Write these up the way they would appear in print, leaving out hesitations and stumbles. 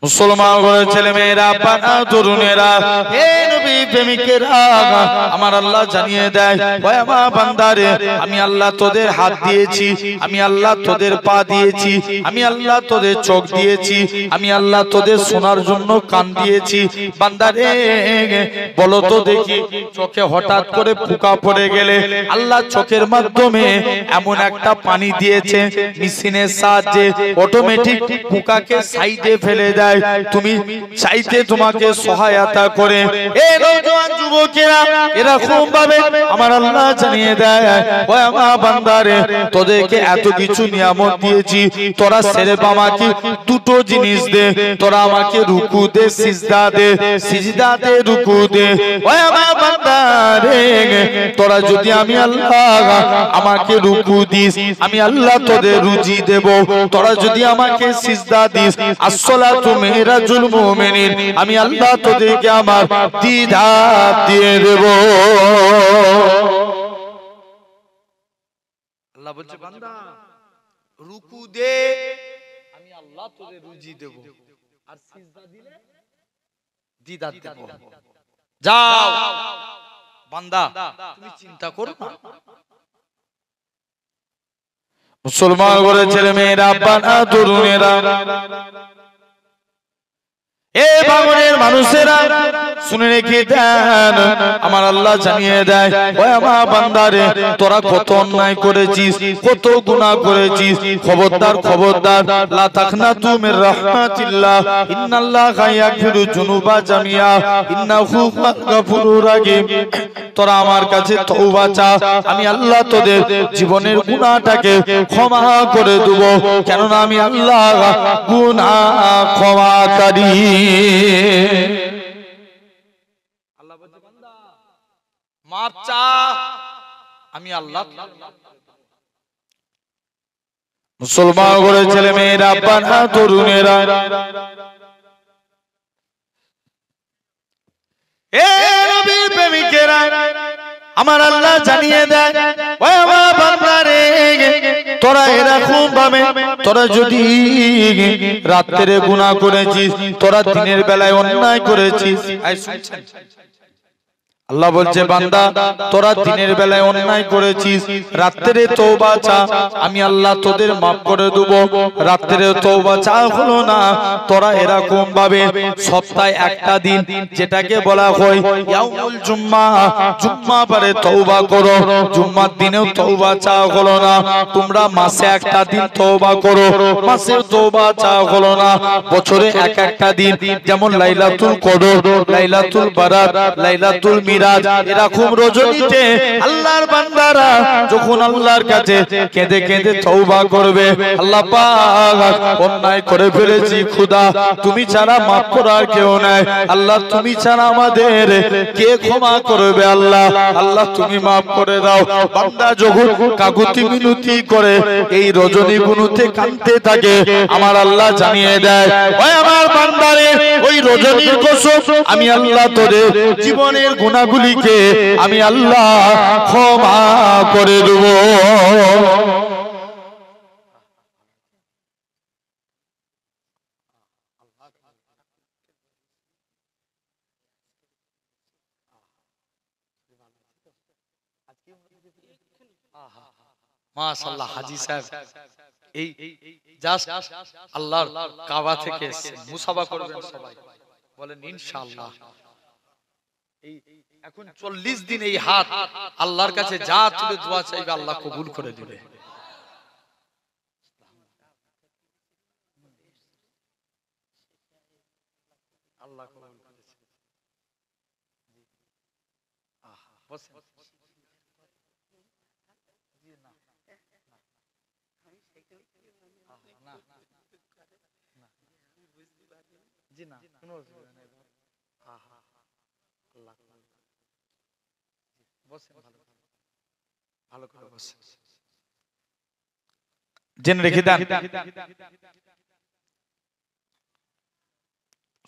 মুসলমান ঘরের ছেলে মেয়েরা, পানা তরুণেরা, হে নবী প্রেমিকেরা, আমার আল্লাহ জানিয়ে দেয়, ওই আমার বান্দারে, আমি আল্লাহ তোদের হাত দিয়েছি, আমি আল্লাহ তোদের পা দিয়েছি, আমি আল্লাহ তোদের চোখ দিয়েছি, আমি আল্লাহ তোদের শোনার জন্য কান দিয়েছি। বান্দারে বলো তো দেখি, চোখে হঠাৎ করে পোকা পড়ে গেলে আল্লাহ চোখের মাধ্যমে এমন একটা পানি দিয়েছে, মেশিনের সাহায্যে অটোমেটিক পোকাকে সাইডে ফেলে দেয়। তুমি চাইতে তোমাকে সহায়তা করে। এই নওজোয়ান যুবকেরা এরকম ভাবে আমার আল্লাহ জানিয়ে দেয়, ওই আমার বান্দারে, তোদেরকে এত কিছু নিয়ামত দিয়েছি, তোরা সেরেফ আমাকে দুটো জিনিস দে, তোরা আমাকে রুকু দে, সিজদা দে, সিজদা দে, রুকু দে। ওই আমার বান্দারে, তোরা যদি আমি আল্লাহ আমাকে রুকু দিস, আমি আল্লাহ তোদের রুজি দেব। তোরা যদি আমাকে সিজদা দিস, আসসালাতু মিরাজুল মুমিনিন, আমি আল্লাহ তোদেরকে আমার দিদার দিয়ে দেব। আল্লাহ বলছে, বান্দা রুকু দে, আমি আল্লাহ তোদের রুজি দেব, আর সিজদা দিলে দিদার দেব। যাও বান্দা, তুমি চিন্তা করো না। মুসলমান ঘরের ছেলে মেয়েরা, পানা তরুণেরা, এ বাঙালির মানুষেরা, শুনে রেখে দেন, আমার আল্লাহ জানিয়ে দেয়, ওই আমার বান্দারে, তোরা কত অন্যায় করেছিস, কত গুনাহ করেছিস, খবরদার খবরদার, লা তাকনাতু মির রাহমাতিল্লাহ, ইন্নাল্লাহা ইয়াগফিরু যুনুবা জামিয়া, ইন্নাহু গাফুরুর রাহিম। তোরা আমার কাছে তওবা চা, আমি আল্লাহ তোদের জীবনের গুনাহটাকে ক্ষমা করে দেব, কেননা আমি আল্লাহ গুনাহ ক্ষমাকারী। আল্লাহ বলছে, বান্দা মাপ চা, আমি আল্লাহ। মুসলমান ঘরের ছেলে মেয়েরা, পানা তরুণেরা, এ নবীর প্রেমিকেরা, আমার আল্লাহ জানিয়ে দেয়, ওই আমার বান্দারে, তোরা এরকম ভাবে, তোরা যদি রাত্রে গুনাহ করেছিস, তোরা দিনের বেলায় অন্যায় করেছিস, আল্লাহ বলছে, বান্দা তোরা দিনের বেলায় অন্যায় করেছিস, রাত্রে তওবা চা, আমি আল্লাহ তোদের মাফ করে দেব। রাত্রে তওবা চা হলো না, তোরা এরকম ভাবে সপ্তাহে একটা দিন, যেটাকে বলা হয় ইয়াউমুল জুম্মা, জুম্মা বারে তওবা করো। জুম্মার দিনেও তওবা চা হলো না, তোমরা মাসে একটা দিন তওবা করো, মাসে তওবা চা হলো না, বছরে এক একটা দিন, যেমন লাইলাতুল কদর, লাইলাতুল বারাত, লাইলাতুল মিরাজ, এরকম রজনীতে আল্লাহর বান্দারা যখন আল্লাহর কাছে কেঁদে কেঁদে তওবা করবে, আল্লাহ পাক, অন্যায় করে ফেলেছি খোদা, তুমি ছাড়া মাফ করার কেউ নাই, আল্লাহ তুমি ছাড়া আমাদের কে ক্ষমা করবে, আল্লাহ আল্লাহ তুমি মাফ করে দাও। বান্দা যখন কাকুতি মিনতি করে এই রজনী গুনুতে কাঁদতে থাকে, আমার আল্লাহ জানিয়ে দেয়, ওই আমার বান্দারে, ওই রজনীর কসম, আমি আল্লাহ তোদের জীবনের গুনাহগুলিকে আমি আল্লাহ ক্ষমা করে দেব। মাশাআল্লাহ, হাজী সাহেব এই জাস্ট আল্লাহর কাবা থেকে মুসাফা করবেন, সবাই বলেন ইনশাআল্লাহ। এই এখন 40 দিন এই হাত আল্লাহর কাছে যা তুলে দোয়া চাইবে, আল্লাহ কবুল করে দিবে। আল্লাহ কবুল করেছে। বসেন। জি না, কোনো অসুবিধা নেই। আল্লাহ বসেন, ভালো করে বসেন, জেনে রেখে দেন,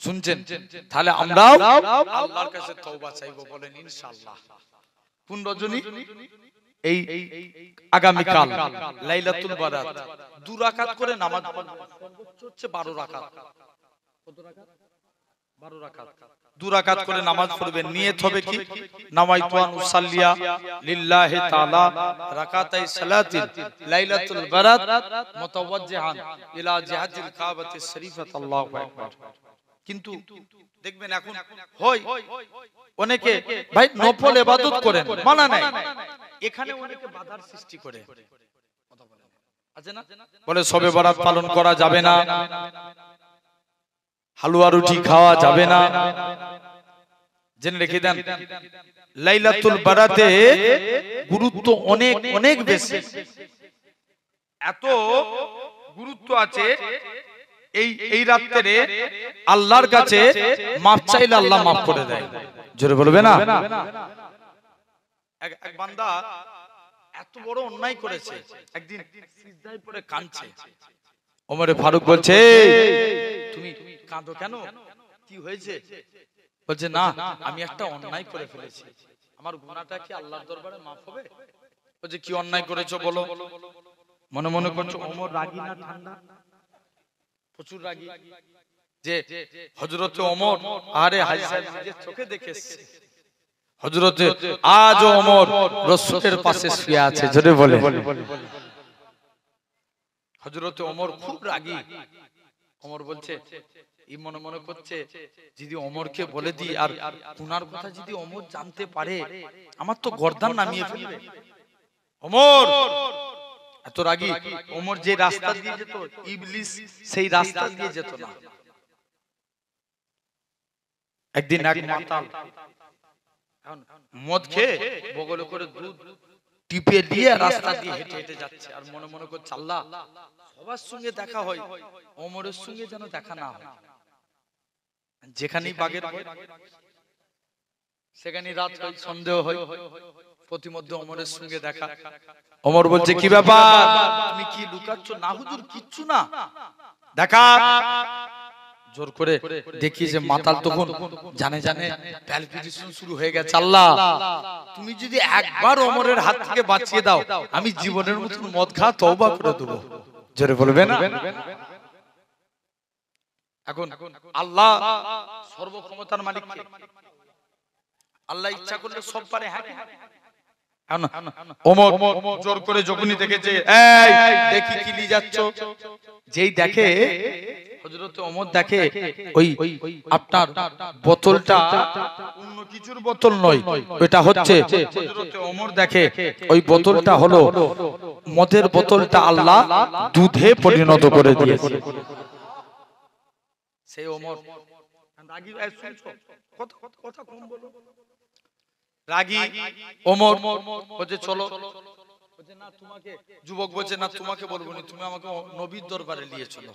শুনছেন? তাহলে আমরাও আল্লাহর কাছে তওবা চাইবো, বলেন ইনশাআল্লাহ। কোন রজনী? এই আগামী কাল লাইলাতুল বারাত, 2 রাকাত করে নামাজ পড়ব, সর্বোচ্চ হচ্ছে 12 রাকাত। 12 রাকাত 2 রাকাত করে নামাজ পড়বেন। নিয়ত হবে কি নামাইতু আন উসাল্লিয়া লিল্লাহি তাআলা রাকাতাই সালাতিল লাইলাতুল বারাত মুতাওয়াজ্জিহান ইলা জিহাতিল কাবাতিস শরীফাত আল্লাহু আকবার। কিন্তু দেখবেন এখন হয় অনেকে ভাই নফল ইবাদত করেন মানা নাই, এখানে অনেকে বাধার সৃষ্টি করে আছে না, বলে শবে বরাত পালন করা যাবে না, হালুয়া রুটি খাওয়া যাবে না। জেনে রেখে দেন লাইলাতুল বারাতে গুরুত্ব অনেক অনেক বেশি, এত গুরুত্ব আছে। এই রাত্রে আল্লাহর কাছে মাফ চাইলে আল্লাহ মাফ করে দেয়। জোরে বলবে না? এক বান্দা এত বড় অন্যায় করেছে, একদিন সিজদায় পড়ে কাঁদছে। ওমরে ফারুক বলছে তুমি কাঁদো কেন, কি হয়েছে? বলছে না আমি একটা অন্যায় করে ফেলেছি, আমার গুনাহটা কি আল্লাহর দরবারে মাফ হবে? বলছে কি অন্যায় করেছো বলো। মনে মনে করছো ওমর রাগী না ঠান্ডা? প্রচুর রাগী। যে হযরতে ওমর আরে হাজী সাহেব নিজের চোখে দেখেছে, হযরতে আজ ওমর রাসূলের পাশে শুয়ে আছে। জোরে বলে হযরতে ওমর খুব রাগী। ওমর বলছে এই মনে মনে করছে যদি ওমরকে বলে দিই আর উনার কথা যদি ওমর জানতে পারে আমার তো গর্দান নামিয়ে ফেলবে। ওমর এত রাগী, ওমর যে রাস্তা দিয়ে যেত ইবলিস সেই রাস্তা দিয়ে যেত না। একদিন এক মাতাল মদ খেয়ে বগলে করে দুধ টিপে দিয়ে রাস্তা দিয়ে হেঁটে হেঁটে যাচ্ছে, আর মনে মনে করছে আল্লাহ সবার সঙ্গে দেখা হয়, ওমরের সঙ্গে যেন দেখা না হয়। যেখানেই বাগের ভয় সেখানেই রাত হয়, সন্দেহ হয়, প্রতিমধ্যে ওমরের সঙ্গে দেখা। ওমর বলছে কি ব্যাপার, তুমি কি লুকাচ্ছ? না হুজুর কিচ্ছু না, দেখা। জোর করে দেখি যে মাতাল তখন জানে জানে প্যালপিটেশন শুরু হয়ে গেছে। আল্লাহ তুমি যদি একবার ওমরের হাত থেকে বাঁচিয়ে দাও আমি জীবনের মতন মদ খা তওবা করে দেব। জোরে বলবে না? এখন আল্লাহ সর্বক্ষমতার মালিক, আল্লাহ ইচ্ছা করলে সব পারে। ওমর জোর করে যখনই দেখেছে এই দেখি কি নিয়ে যাচ্ছ, যেই দেখে হযরতে ওমর দেখে ওই আপনার বোতলটা অন্য কিছুর বোতল নয়, এটা হচ্ছে হযরতে ওমর দেখে ওই বোতলটা হলো মদের বোতলটা আল্লাহ দুধে পরিণত করে দিয়েছে। সেই ওমর রাগী, শুনছো কথা কম বলো, রাগী ওমর বলছে চলো, বলছে না তোমাকে, যুবক বলছে না তোমাকে বলবো না, তুমি আমাকে নবীর দরবারে নিয়ে চলো।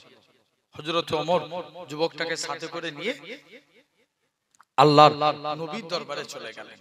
হযরতে ওমর যুবকটাকে সাথে করে নিয়ে আল্লাহর নবীর দরবারে চলে গেলেন।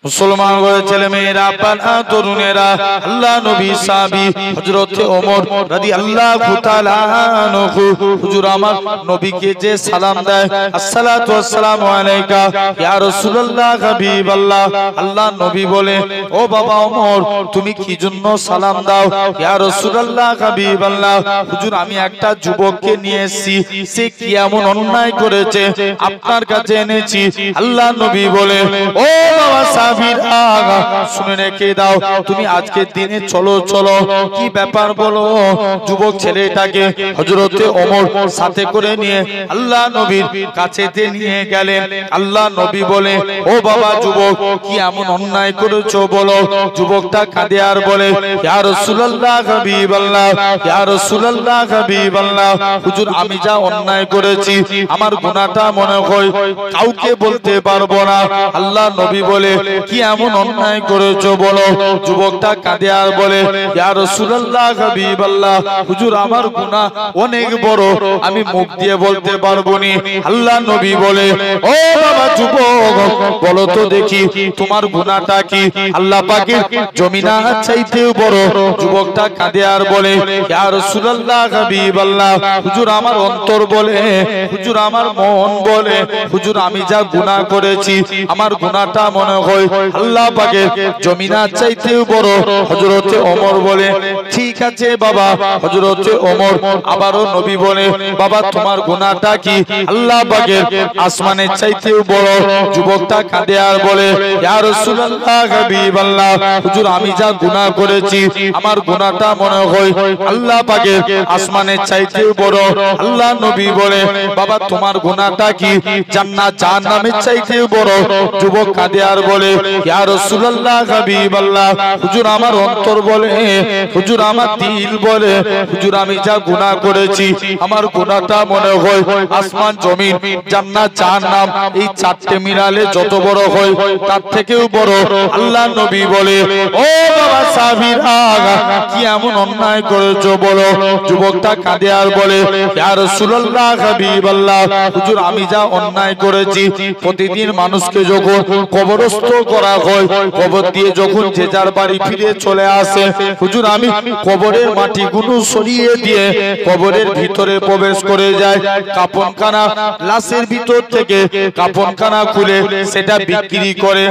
মুসলমান ছেলে মেয়েরা পানা তরুণেরা আল্লাহ নবী সাহাবী হযরতে ওমর রাদিয়াল্লাহু তাআলা আনহু হুজুর আমার নবীকে যে সালাম দেয় আসসালাতু ওয়াসসালামু আলাইকা ইয়া রাসূলুল্লাহ হাবিবাল্লাহ, আল্লাহ নবী বলে ও বাবা ওমর তুমি কি জন্য সালাম দাও? ইয়া রাসূলুল্লাহ হাবিবাল্লাহ হুজুর আমি একটা যুবককে নিয়ে এসেছি, সে কি এমন অন্যায় করেছে আপনার কাছে এনেছি। আল্লাহ নবী বলে ও বাবা শুনে রেখে দাও, তুমি আজকের দিনে চলো চলো, কি ব্যাপার বলো। যুবক ছেলেটাকে হযরতে ওমর সাথে করে নিয়ে আল্লাহ নবীর কাছে নিয়ে গেলেন। আল্লাহ নবী বলে ও বাবা যুবক কি এমন অন্যায় করেছো বলো। যুবকটা কাঁদে আর বলে ইয়া রাসূলুল্লাহ হাবিবাল্লাহ, ইয়া রাসূলুল্লাহ হাবিবাল্লাহ হুজুর আমি যা অন্যায় করেছি আমার গুনাহটা মনে হয় কাউকে বলতে পারবো না। আল্লাহ নবী বলে কি এমন অন্যায় করেছো বলো। যুবকটা কাঁদে আর বলে ইয়া রাসূলুল্লাহ হাবিবাল্লাহ হুজুর আমার গুনাহ অনেক বড়, আমি মুখ দিয়ে বলতে পারবো না। আল্লাহ নবী বলে ও বাবা যুবক বলো তো দেখি তোমার গুনাহটা কি, আল্লাহ পাকের জমিনা চাইতেও বড়। যুবকটা কাঁদে আর বলে ইয়া রাসূলুল্লাহ হাবিবাল্লাহ হুজুর আমার অন্তর বলে, হুজুর আমার মন বলে হুজুর আমি যা গুনাহ করেছি আমার গুনাহটা মনে হয় হয় আল্লাহ পাকের জমিনার চাইতেও বড়। হযরতে ওমর বলে ঠিক আছে বাবা। হযরতে ওমর আবারও নবী বলে বাবা তোমার গুনাহটা কি? আল্লাহ পাকের আসমানের চাইতেও বড়। যুবকটা কাঁদে আর বলে ইয়া রাসূলুল্লাহ হাবিবাল্লাহ হুজুর আমি যা গুনাহ করেছি আমার গুনাহটা মনে হয় আল্লাহ পাকের আসমানের চাইতেও বড়। আল্লাহ নবী বলে বাবা তোমার গুনাহটা কি? জান্নাত জাহান্নামের চাইতেও বড়। যুবক কাঁদে আর বলে ইয়া রাসূলুল্লাহ হাবিবাল্লাহ হুজুর আমার অন্তর বলে, হুজুর আমার দিল বলে হুজুর আমি যা গুনাহ করেছি আমার গুনাহটা মনে হয় আসমান জমিন জান্নাত জাহান্নাম এই চারটে মিলালে যত বড় হয় তার থেকেও বড়। আল্লাহ নবী বলে ও বাবা সাহাবীরা কি এমন অন্যায় করেছো বলো? যুবকটা কাঁদে আর বলে ইয়া রাসূলুল্লাহ হাবিবাল্লাহ হুজুর আমি যা অন্যায় করেছি প্রতিদিন মানুষকে যখন কবরস্থ করা হয় কবর দিয়ে যখন যে যার বাড়ি ফিরে চলে আসে হুজুর আমি কবরের মাটিগুলো সরিয়ে দিয়ে কবরের ভিতরে প্রবেশ করে যায়। কাফনখানা লাশের ভিতর থেকে কাফনখানা খুলে সেটা বিক্রি করে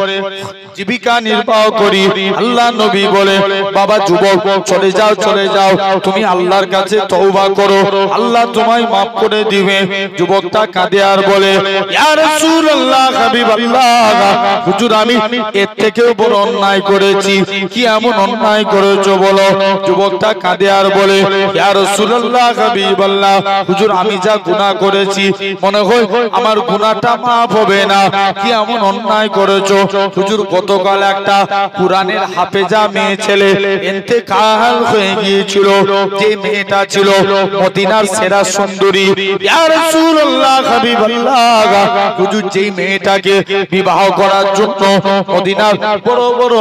জীবিকা নির্বাহ করি। আল্লাহ নবী বলে বাবা যুবক চলে যাও চলে যাও তুমি আল্লাহর কাছে তওবা করো আল্লাহ তোমায় মাফ করে দিবে। যুবকটা কাঁদে আর বলে ইয়া রাসূলুল্লাহ হাবিবাল্লাহ হুজুর আমি এর থেকেও বড় অন্যায় করেছি। কি এমন অন্যায় করেছো বলো? যুবকটা কাঁদে আর বলে ইয়া রাসূলুল্লাহ হাবিবাল্লাহ হুজুর আমি যা গুনাহ করেছি মনে হয় আমার গুনাহটা মাফ হবে না। কি এমন অন্যায় করেছো? হুজুর গতকাল একটা কুরআনের হাফেজা মেয়ে ছেলে ইন্তেকাল হয়ে গিয়েছিল। যে মেয়েটা ছিল মদিনার সেরা সুন্দরী। ইয়া রাসূলুল্লাহ হাবিবাল্লাহ হুজুর যেই মেয়েটাকে বিবাহ করার জন্য মদিনার বড় বড়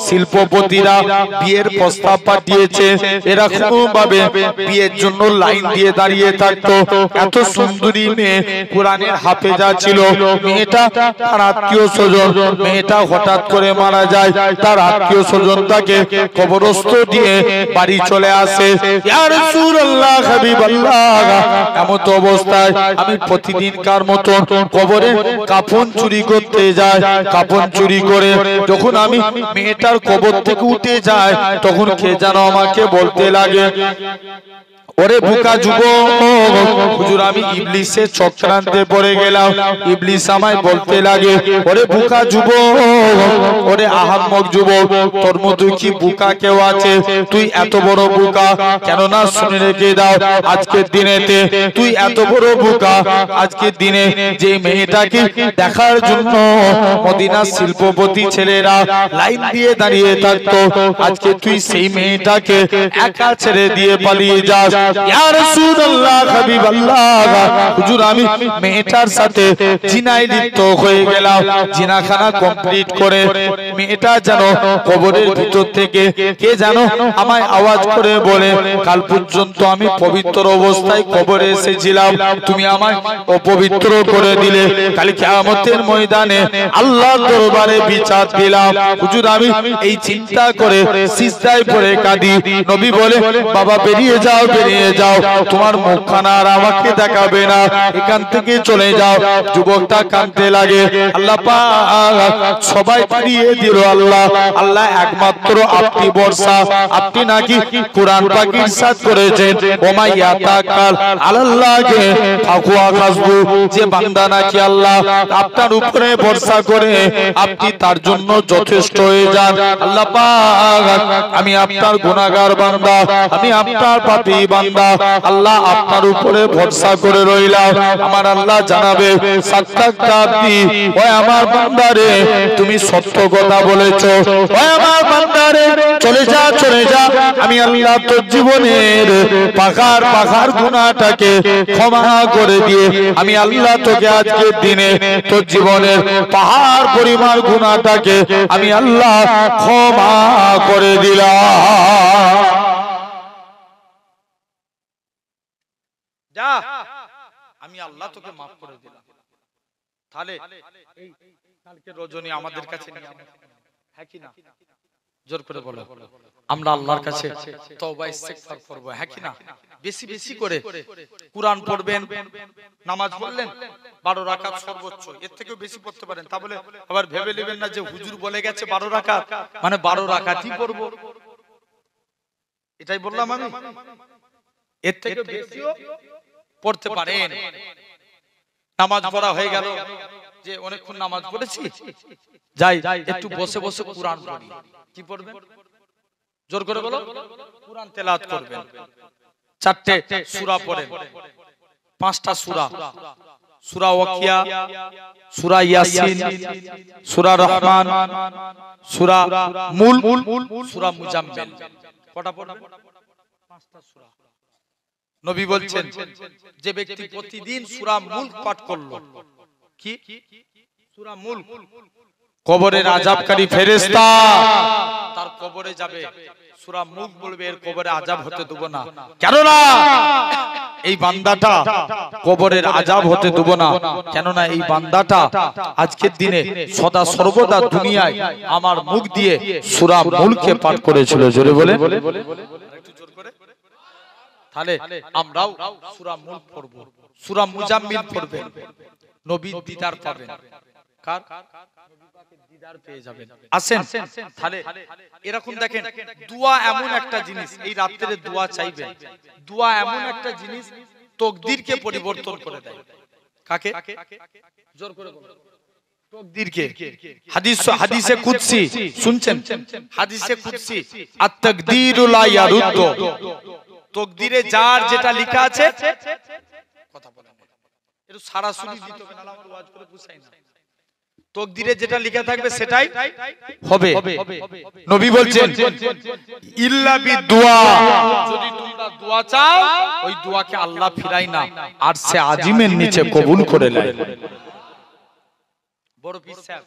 শিল্পপতিরা বিয়ের প্রস্তাব পাঠিয়েছে এরকম ভাবে বিয়ের জন্য লাইন দিয়ে দাঁড়িয়ে থাকতো। এত সুন্দরী মেয়ে কুরআনের হাফেজা ছিল। মেয়েটা তার আত্মীয় স্বজন মেয়েটা হঠাৎ করে মারা যায়। তার আত্মীয় স্বজন তাকে কবরস্থ দিয়ে বাড়ি চলে আসে। ইয়া রাসূলুল্লাহ হাবিবাল্লাহ এমন তো অবস্থায় আমি প্রতিদিনকার মতো কবরে কাফন চুরি করতে যাই। কাফন চুরি করে যখন আমি মেয়েটার কবর থেকে উঠে যাই তখন কে যেন আমাকে বলতে লাগে ওরে বোকা যুবক হুজুর আমি ইবলিসের চক্রান্তে পড়ে গেলাম। ইবলিস আমায় বলতে লাগে ওরে বোকা যুবক ওরে আহাম্মক যুবক তোর মতো কি বোকা কেউ আছে? তুই এত বড় বোকা কেন না শুনে রেখে দাও আজকের দিনেতে তুই এত বড় বোকা আজকের দিনে যে মেয়েটাকে দেখার জন্য মদিনার শিল্পপতি ছেলেরা লাইন দিয়ে দাঁড়িয়ে থাকতো আজকে তুই সেই মেয়েটাকে একা ছেড়ে দিয়ে পালিয়ে যাস। ইয়া রাসূলুল্লাহ হাবিবাল্লাহ হুজুর আমি মেয়েটার সাথে জিনায় লিপ্ত হয়ে গেলাম। জিনাখানা কমপ্লিট করে মেয়েটা যেন কবরের ভিতর থেকে কে যেন আমায় আওয়াজ করে বলে কাল পর্যন্ত আমি পবিত্র অবস্থায় কবরে এসেছিলাম তুমি আমায় অপবিত্র করে দিলে। কাল কিয়ামতের ময়দানে আল্লাহর দরবারে বিচার দিলাম। হুজুর আমি এই চিন্তা করে সিজদায় পড়ে কাঁদি। নবী বলে বাবা বেরিয়ে যাও বেরিয়ে যাও তোমার মুখখানা আর আমাকে দেখাবে না এখান থেকে চলে যাও। যুবকটা কাঁদতে লাগে আল্লাহ পাক সবাই ফিরিয়ে দিল। আল্লাহ আল্লাহ একমাত্র আপনি ভরসা। আপনি নাকি কুরআন পাক ইরশাদ করেছেন ওমা ইয়াতাকাল আলাল্লাহি ফাহুয়া হাসবু যে বান্দা নাকি আল্লাহ আপনার উপরে ভরসা করে আপনি তার জন্য যথেষ্ট হয়ে যান। আল্লাহ পাক আমি আপনার গুনাহগার বান্দা আমি আপনার পাপী বান্দা আল্লাহ আপনার উপরে ভরসা করে রইলাম। আমার আল্লাহ জানাবে সাত্তাকাতি ওই আমার বান্দারে তুমি সত্য কথা বলেছো। ওই আমার বান্দারে চলে যা চলে যা আমি আল্লাহ তোর জীবনের পাখার পাখার গুনাহটাকে ক্ষমা করে দিয়ে আমি আল্লাহ তোকে আজকের দিনে তোর জীবনের পাহাড় পরিমাণ গুনাহটাকে আমি আল্লাহ ক্ষমা করে দিলাম। যা আমি আল্লাহ তোকে মাফ করে দিলাম। তাহলে এই কালকে রজনী আমাদের কাছে হ্যাঁ কি না জোর করে বলো আমরা আল্লাহর কাছে তওবা ইস্তেগফার করব হ্যাঁ কি না বেশি বেশি করে কুরআন পড়বেন নামাজ পড়লেন 12 রাকাত সর্বোচ্চ, এর থেকেও বেশি পড়তে পারেন। তা বলে আবার ভেবে নেবেন না যে হুজুর বলে গেছে 12 রাকাত মানে 12 রাকাতই পড়ব, এটাই বললাম আমি। এর থেকে বেশিও পড়তে পারেন। নামাজ পড়া হয়ে গেল, যে অনেকক্ষণ নামাজ পড়েছি, যাই একটু বসে বসে কুরআন পড়ি। কি পড়বেন? জোর করে বলো। কুরআন তেলাওয়াত করবেন। 4টে সূরা পড়েন, 5টা সূরা, সূরা ওয়াকিয়া, সূরা ইয়াসিন, সূরা রহমান, সূরা মুলক, সূরা মুজাম্মিল। কটা পড়বেন? 5টা সূরা। নবী বলছেন যে ব্যক্তি প্রতিদিন সূরা মুলক পাঠ করলো, কি সূরা মুলক, কবরের আযাবকারী ফেরেশতা তার কবরে যাবে, সূরা মুলক বলবে এর কবরে আযাব হতে দেব না। কেন না? এই বান্দাটা কবরের আযাব হতে দেব না, কেননা এই বান্দাটা আজকের দিনে সদা সর্বদা দুনিয়ায় আমার মুখ দিয়ে সূরা মুলকে পাঠ করেছিল। জোরে বলে, একটু জোর করে। তাহলে আমরাও সূরা মুলক পড়ব, সূরা মুজাম্মিল পড়বেন, নবীর দিদার পাবেন। কার? নবী পাকের দিদার পেয়ে যাবেন। আসেন তাহলে এরকম দেখেন, দোয়া এমন একটা জিনিস, এই রাতে দোয়া চাইবেন। দোয়া এমন একটা জিনিস তাকদীরকে পরিবর্তন করে দেয়। কাকে? জোর করে বলুন। তাকদীরকে। হাদিসে কুদসি শুনছেন? হাদিসে কুদসি, আত-তাকদীরু লা ইয়ারুদ্দু, তাকদীরে যার যেটা লেখা আছে, কথা বলেন একটু সরাসরি দিতে হবে, না আমার ওয়াজ করে বুঝাই না। তাকদীরে যেটা লেখা থাকবে সেটাই হবে। নবী বলছেন ইল্লা বিদুয়া, যদি তোমরা দোয়া চাও ওই দোয়াকে আল্লাহ ফিরাই না, আরশে আজিমের নিচে কবুল করে নেয়। বড় পীর সাহেব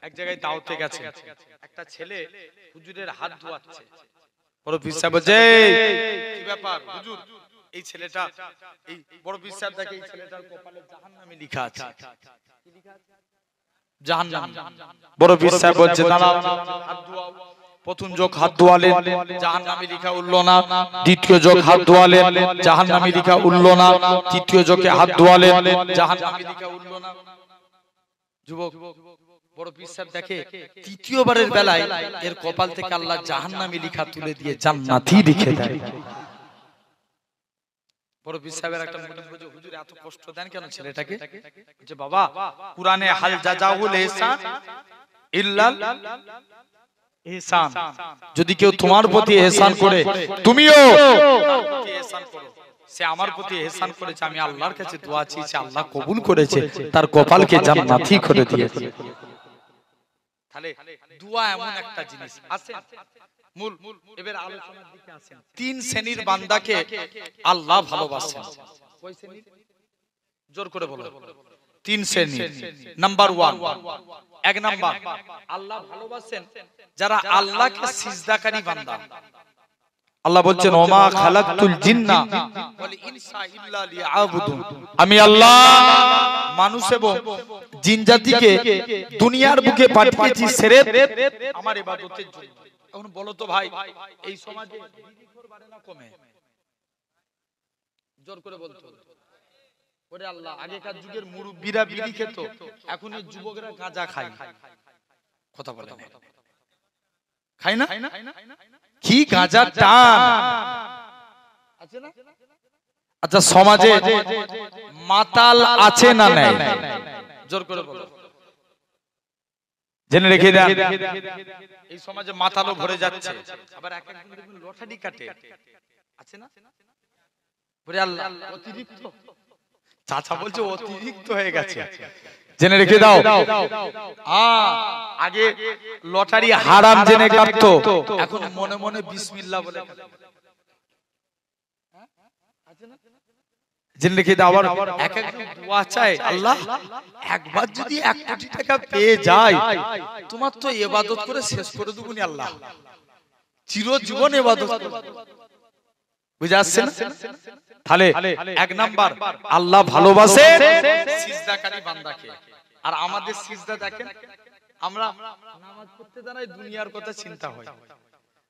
এক জায়গায় দাওয়াতে গেছে, একটা ছেলে হুজুরের হাত ধোয়াচ্ছে। বড় পীর সাহেব বলছে কি ব্যাপার হুজুর? এই ছেলেটা, এই বড় পীর সাহেব দেখে এই ছেলেটার কপালে জাহান্নামে লেখা আছে। কি লেখা আছে? জাহান্নাম। বড় পীর সাহেব বলছে দাঁড়াও, হাত ধোয়াও। প্রথম যোগ হাত ধোয়ালেন, জাহান্নামে লেখা উঠলো না। দ্বিতীয় যোগ হাত ধোয়ালেন, জাহান্নামে লেখা উঠলো না। তৃতীয় যোগে হাত ধোয়ালেন, জাহান্নামে লেখা উঠলো না। যুবক, বড় পীর সাহেব দেখে তৃতীয়বারের বেলায় এর কপাল থেকে আল্লাহ জাহান্নামী লেখা তুলে দিয়ে জান্নাতি লিখে দেয়। বড় পীর সাহেবের একটা মনে হলো, হুজুর এত কষ্ট দেন কেন ছেলেটাকে? যে বাবা, কুরআনে হাল জাযাউল ইহসান ইল্লাল ইহসান, যদি কেউ তোমার প্রতি ইহসান করে তুমিও তার প্রতি ইহসান করো। সে আমার প্রতি ইহসান করেছে, আমি আল্লাহর কাছে দোয়া চেয়েছি, আল্লাহ কবুল করেছে, তার কপালকে জান্নাতি করে দিয়েছে। তাহলে দোয়া এমন একটা জিনিস। আসেন মূল এবার আলোচনার দিকে আসেন। 3 শ্রেণীর বান্দাকে আল্লাহ ভালোবাসেন। কয় শ্রেণী? জোর করে বলো। 3 শ্রেণী। নাম্বার 1, 1 নাম্বার, আল্লাহ ভালোবাসেন যারা আল্লাহকে সিজদাকারী বান্দা। আল্লাহ বলছেন ওমা খালাকতুল জিন্না ওয়াল ইনসা ইল্লা লিয়াবুদুন, আমি আল্লাহ মানুষ এবং জিন জাতিকে দুনিয়ার বুকে পাঠিয়েছি সিরেফ আমার ইবাদতের জন্য। এখন বলো তো ভাই, এই সমাজে বিড়িখোর বাড়ে না কমে? জোর করে বলতো। ওরে আল্লাহ, আগেকার যুগের মুরব্বিরা বিড়ি খেত, এখন এই যুবকরা গাঁজা খায়। কথা বলে না, খায় না? কি গাঁজার টান আছে না? আচ্ছা, সমাজে মাতাল আছে না নাই? জোর করে বলো। জেনে রেখে দেন, এই সমাজে মাতালও ভরে যাচ্ছে। আবার এক একজন লটারি কাটে, আছে না? ওরে আল্লাহ, অতিরিক্ত। চাচা বলছে অতিরিক্ত হয়ে গেছে। জেনে রেখে দাও, আগে লটারি হারাম জেনে কাটতো, এখন মনে মনে বিসমিল্লাহ বলে। জেনে রেখে দাও, আবার এক একজন দোয়া চায়, আল্লাহ একবার যদি 1 কোটি টাকা পেয়ে যায়, তোমার তো ইবাদত করে শেষ করে দেব নি আল্লাহ, চিরজীবন ইবাদত করব। বুঝা আসছে না? তাহলে 1 নাম্বার, আল্লাহ ভালোবাসে সিজদাকারী বান্দাকে। আর আমাদের সিজদা দেখেন, আমরা নামাজ পড়তে দাঁড়াই দুনিয়ার কথা চিন্তা হয়।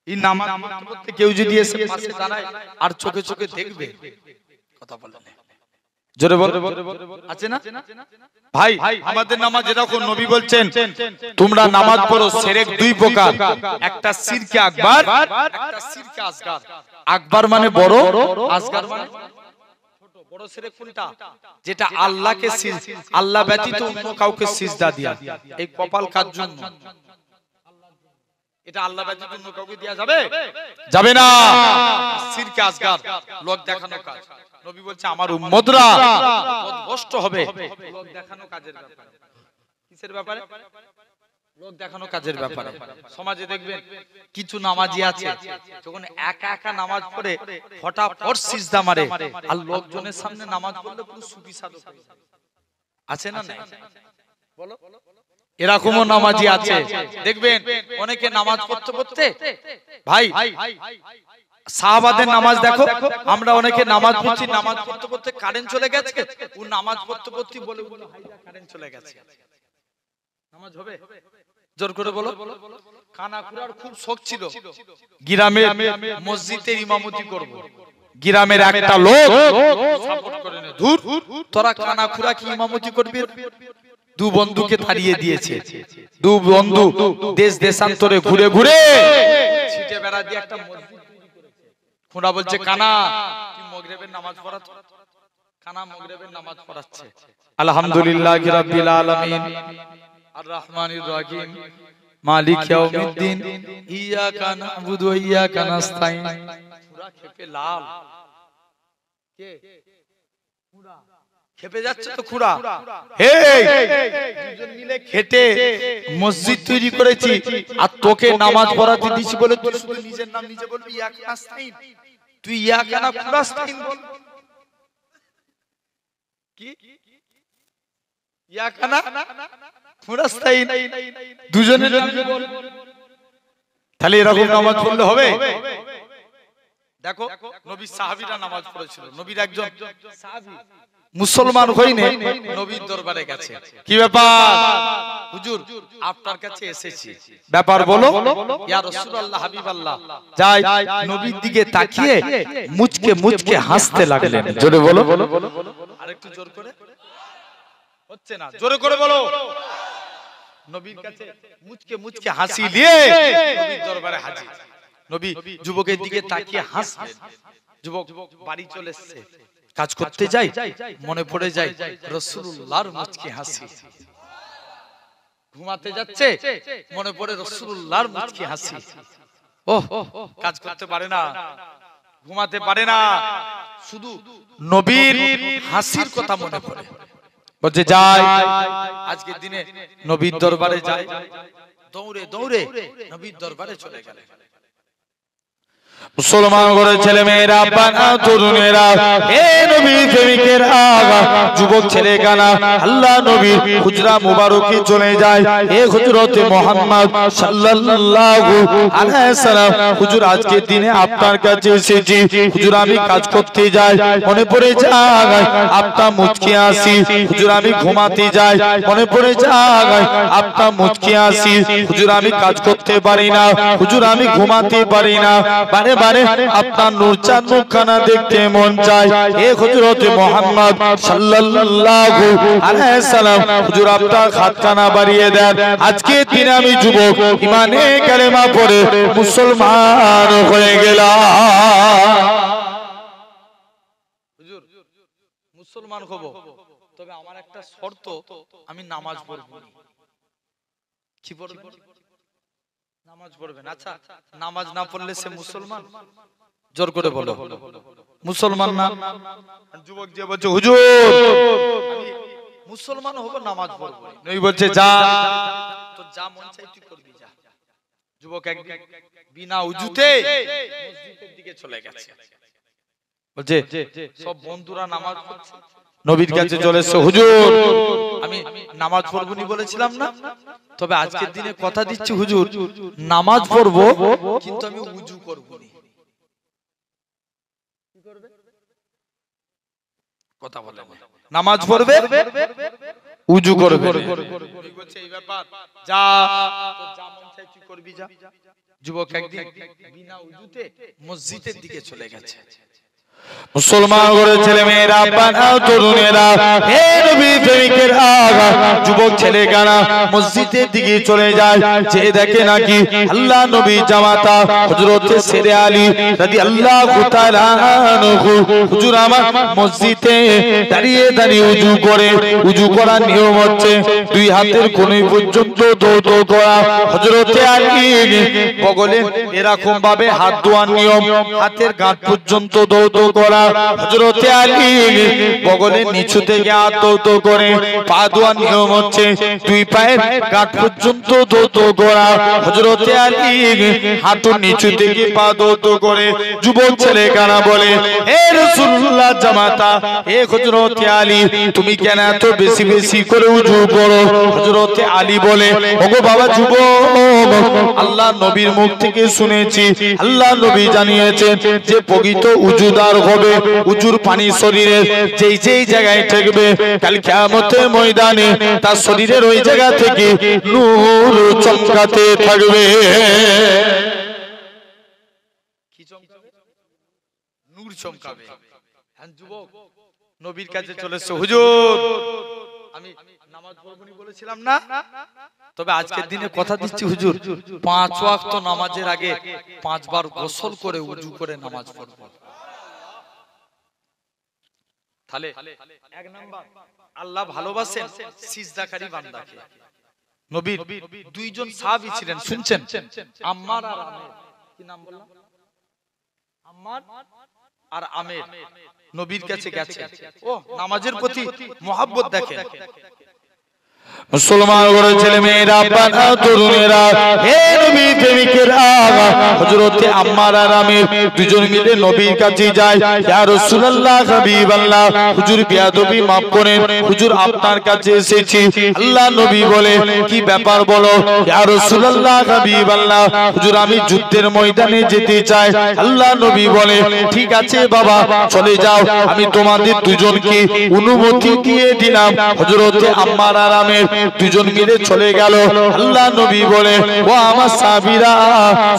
এই নামাজ পড়তে কেউ যদি এসে পাশে দাঁড়ায় আর চোখে চোখে দেখবে, কথা বলে না, জোরে বল, আছে না ভাই? আমাদের নামাজ এরকম, নবী বলছেন তোমরা নামাজ পড়ো শিরক দুই প্রকার, একটা শিরকে আকবার, একটা শিরকে আসগার। আকবার মানে বড়, আসগার মানে ছোট। বড় শিরক কোনটা? যেটা আল্লাহকে আল্লাহ ব্যতীত অন্য কাউকে সিজদা দেয়া। এই কপাল কার জন্য? এটা আল্লাহ ব্যতীত অন্য কাউকে দেয়া যাবে? যাবে না। শিরকে আসগার লোক দেখানো কাজ। নবী বলছে আমার উম্মতরা পথভ্রষ্ট হবে লোক দেখানো কাজের ব্যাপারে। কিসের ব্যাপারে? লোক দেখানো কাজের ব্যাপারে। সমাজে দেখবেন কিছু নামাজি আছে যখন একা একা নামাজ পড়ে ফটাফট সিজদা মারে, আর লোকজনের সামনে নামাজ পড়লে পুরো সুফি সাধক আছে না নাই? বলো। এরকমও নামাজি আছে দেখবেন, অনেকে নামাজ পড়তে পড়তে, ভাই সাহাবাদের নামাজ দেখো, আমরা অনেকে নামাজ পড়ছি, নামাজ পড়তে পড়তে কারেন্ট চলে গেছে, ও নামাজ পড়তে পড়তে বলে কারেন্ট চলে গেছে। নামাজ হবে? জোর করে বলো। কানাকুড়ার খুব শখ ছিল গ্রামের মসজিদের ইমামতি করব। গ্রামের একটা লোক সাপোর্ট করে না, ধুর তোরা কানাকুড়া কি ইমামতি করবি? দু বন্ধুকে তাড়িয়ে দিয়েছে। দু বন্ধু দেশ দেশান্তরে ঘুরে ঘুরে ছিটে বেড়া দিয়ে একটা মসজিদ তৈরি করেছে। খুঁড়া বলছে কানা তুই মাগরিবের নামাজ পড়াতো। কানা মাগরিবের নামাজ পড়াচ্ছে। আলহামদুলিল্লাহি রাব্বিল আলামিন আর রহমানির রহিম মালিক ইয়াউমিদ্দিন ইয়াকা না'বুদু ওয়া ইয়াকা নাস্তাইন। পুরা খেপে লাল। কে? পুরা খেপে যাচ্ছে তো খুড়া। হে দুজন মিলে খেটে মসজিদ তৈরি করেছি, আর তোকে নামাজ পড়াতে দিছি বলে তুই শুধু নিজের নাম নিজে বলবি ইয়াকা নাস্তাইন? তুই ইয়াকা না খুড়াস্তাইন বল। কি ইয়াকা না খুড়াস্তাইন? দুজনের নাম বল। তাহলে এরকম নামাজ পড়লে হবে? দেখো নবী সাহাবীরা নামাজ পড়েছিল। নবীর একজন সাহাবী মুসলমান হইনে নবীর দরবারে গেছে। কি ব্যাপার হুজুর, আপনার কাছে এসেছি। ব্যাপার বলো। ইয়া রাসূলুল্লাহ হাবিবাল্লাহ। যাই নবীর দিকে তাকিয়ে মুচকে মুচকে হাসতে লাগলেন। জোরে বলো। আরেকটু জোর করে। হচ্ছে না, জোরে করে বলো। নবীর কাছে মুচকে মুচকে হাসি দিয়ে নবীর দরবারে হাজির। নবী যুবকের দিকে তাকিয়ে হাসলেন। যুবক বাড়ি চলে এসেছে, কাজ করতে যাই, মনে পড়ে যায় রাসূলুল্লাহর মুচকি হাসি। ঘুমাতে যাচ্ছে, মনে পড়ে রাসূলুল্লাহর মুচকি হাসি। ওহ, কাজ করতে পারে না, ঘুমাতে পারে না, শুধু নবীর হাসির কথা মনে পড়ে। বলছে যাই আজকের দিনে নবীর দরবারে যাই। দৌড়ে দৌড়ে নবীর দরবারে চলে গেলেন। মুসলমান ঘরের ছেলে মেয়েরা, বানা তরুণেরা, হে নবী প্রেমিকেরা, যুবক ছেলে কানা, আল্লাহ নবীর হুজরা মুবারকে চলে যায়। হে হযরতে মুহাম্মদ সাল্লাল্লাহু আলাইহি সাল্লাম, হুজুর আজকের দিনে আপনার কাছে এসেছি। হুজুর আমি কাজ করতে যাই, মনে পড়ে যায় আপনার মুচকি হাসি। হুজুর আমি ঘুমাতে যাই, মনে পড়ে যায় আপনার মুচকি হাসি। হুজুর আমি কাজ করতে পারি না, হুজুর আমি ঘুমাতে পারি না, বারে বারে আপনার নূর চাঁদ মুখখানা দেখতে মন চায়। হে হযরতে মুহাম্মদ সাল্লাল্লাহু আলাইহি সাল্লাম, হুজুর আপনার হাতখানা বাড়িয়ে দেন। আজকে দিনে আমি যুবক ঈমানে কালেমা পড়ে মুসলমান হয়ে গেলাম। হুজুর মুসলমান হব, তবে আমার একটা শর্ত, আমি নামাজ পড়ব। কি পড়বেন? নামাজ পড়বেন। আচ্ছা, নামাজ না পড়লে সে মুসলমান? জোর করে বলো, মুসলমান না? যুবক যে বলছে হুজুর আমি মুসলমান হব, নামাজ পড়ব। নবী বলছে যা, তো যা মন চাই তুই করবি, যা। যুবক একদিন বিনা উজুতে মসজিদের দিকে চলে গেছে। বলছে সব বন্ধুরা নামাজ পড়ছে, নবীর কাছে চলে এসে হুজুর আমি নামাজ পড়বনি বলেছিলাম না, তবে আজকের দিনে কথা দিচ্ছি হুজুর নামাজ পড়বো, কিন্তু আমি উজু করব না। কি করবে? কথা বলে নামাজ পড়বে, উজু করবে। বলছে এই ব্যাপার, যা যা মন চাই তুই করবি, যা। যুবক একদিন বিনা উজুতে মসজিদের দিকে চলে গেছে। মুসলমান ঘরের ছেলে মেয়েরা, তরুণেরা, হে নবী প্রেমিকেরা, যুবক ছেলেকারা মসজিদের দিকে চলে যায়, যে দেখে নাকি আল্লাহ নবী জামাতা হযরত শেরে আলী রাদিয়াল্লাহু তাআলা আনহু হুজুর আমার মসজিদে দাঁড়িয়ে দাঁড়িয়ে উযু করে, উযু করার নিয়ম হচ্ছে দুই হাতের কোণে পর্যন্ত দৌত করা। হযরত আলী বগলে এরকম ভাবে হাত ধোয়ার নিয়ম, হাতের গাঁট পর্যন্ত দৌত করা। হযরত আলী বগলের নিচু থেকে হাত দৌত করে, পা ধোয়ার নিয়ম হচ্ছে দুই পায়ের গাঁট পর্যন্ত দৌত করা। হযরত আলী হাঁটুর নিচু থেকে পা দৌত করে। যুবক ছেলে কানা বলে, হে রাসূলুল্লাহ জামাতা, হে হযরত আলী, তুমি কেন এত বেশি বেশি করে উযু করো? হযরত আলী বলে, ওগো বাবা যুবক, আল্লাহ নবীর মুখ থেকে শুনেছি, আল্লাহ নবী জানিয়েছেন যে প্রকৃত উযুদার হবে, উযুর পানি শরীরের যেই যেই জায়গায় ঠেকবে, কাল কিয়ামতের ময়দানে তার শরীরের ওই জায়গা থেকে নূর চমকাতে থাকবে। কি চমকাবে? নূর চমকাবে। হ্যাঁ যুবক, নবীর কাছে চলে এসেছে, হুজুর আমি নামাজ পড়বনি বলেছিলাম না, তবে আজকের দিনে কথা দিচ্ছি হুজুর, 5 ওয়াক্ত নামাজের আগে 5 বার গোসল করে উযু করে নামাজ পড়ব। তাহলে এক নাম্বার আল্লাহ ভালোবাসেন সিজদাকারী বান্দাকে। নবীর দুইজন সাহাবী ছিলেন, শুনছেন, আম্মার আর আমের। কি নাম বললাম? আম্মার আর আমের। নবীর কাছে গেছে, ও নামাজের প্রতি মহব্বত দেখেন। মুসলমান ঘরের ছেলে মেয়েরা, তরুণেরা, হে নবী প্রেমিকেরা, হযরত আম্মার আর আমের দুজন মিলে নবীর কাছে যায়। ইয়া রাসূলুল্লাহ, হাবিবাল্লাহ, হুজুর বেয়াদবি maaf করেন, হুজুর আপনার কাছে এসেছি। আল্লাহ নবী বলে, কি ব্যাপার বলো? ইয়া রাসূলুল্লাহ, হাবিবাল্লাহ, হুজুর আমি যুদ্ধের ময়দানে যেতে চাই। আল্লাহ নবী বলে, ঠিক আছে বাবা, চলে যাও, আমি তোমাদের দুজনকে অনুমতি দিয়ে দিলাম। হযরত আম্মার আর আমের দুজন মিলে চলে গেল। আল্লাহ নবী বলে, ও আমার সাহাবীরা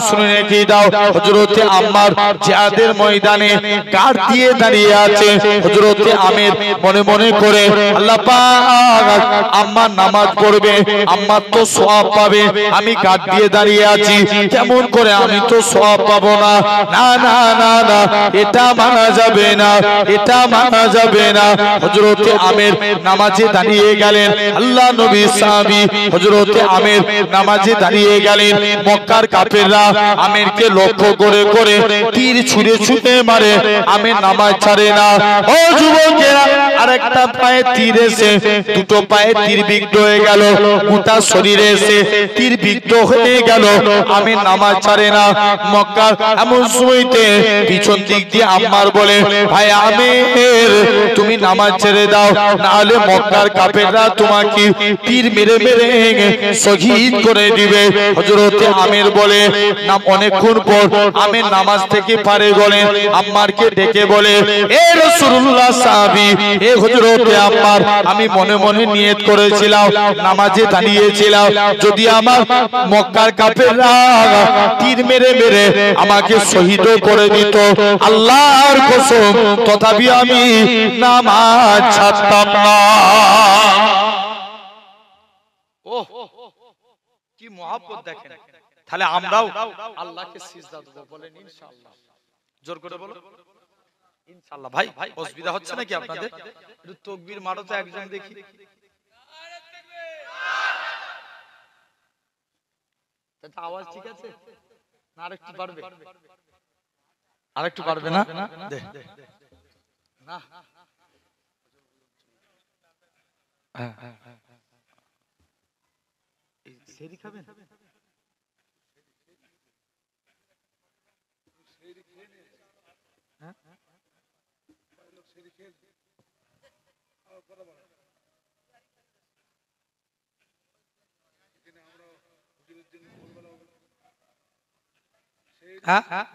শুনে রেখে দাও, হযরত আম্মার জিহাদের ময়দানে কাঠ দিয়ে দাঁড়িয়ে আছে। হযরত আমের মনে মনে করে, আল্লাহ পাক আম্মার নামাজ পড়বে, আম্মার তো সওয়াব পাবে, আমি কাঠ দিয়ে দাঁড়িয়ে আছি, কেমন করে আমি তো সওয়াব পাবো না? না না না না, এটা মানা যাবে না, এটা মানা যাবে না। হযরত আমের নামাজে দাঁড়িয়ে গেলেন। আল্লাহ নবী সাহাবী হযরত আমের নামাজে দাঁড়িয়ে গেলেন। মক্কার কাফেররা আমেরকে লক্ষ্য করে করে তীর ছুঁড়ে ছুঁড়ে মারে, আমের নামাজ ছাড়ে না। ও যুবকেরা, আরেকটা পায়ে তীর এসে দুটো পায়ে তীর বিদ্ধ হয়ে গেল, গোটা শরীরে এসে তীর বিদ্ধ হয়ে গেল, আমের নামাজ ছাড়ে না। মক্কার এমন সময়তে পিছন দিক দিয়ে আম্মার বলে, ভাই আমের, তুমি নামাজ ছেড়ে দাও, না হলে মক্কার কাফেররা তোমাকে তীর মেরে মেরে শহীদ করে দিবে। হযরত আমের বলে, নাম অনেকক্ষণ পর আমের নামাজ থেকে পারে গেলেন, আম্মারকে ডেকে বলে, এ রাসূলুল্লাহ সাহাবী, এ হযরত আম্মার, আমি মনে মনে নিয়ত করেছিলাম, নামাজে দাঁড়িয়েছিলাম, যদি আমার মক্কার কাফেররা তীর মেরে মেরে আমাকে শহীদ করে দিত, আল্লাহর কসম তথাপি আমি নামাজ ছাড়তাম না। কি মহব্বত দেখেন। তাহলে আমরাও আল্লাহকে সিজদা দেব, বলেন ইনশাআল্লাহ। জোর করে বলো ইনশাআল্লাহ। ভাই অসুবিধা হচ্ছে নাকি আপনাদের? একটু তাকবীর মারো তো একজন দেখি। এটা আওয়াজ ঠিক আছে না? আরেকটু বাড়বে? আরেকটু বাড়বে না? দে না, হ্যাঁ হ্যাঁ, সেরি খাবেন? হ্যাঁ হ্যাঁ,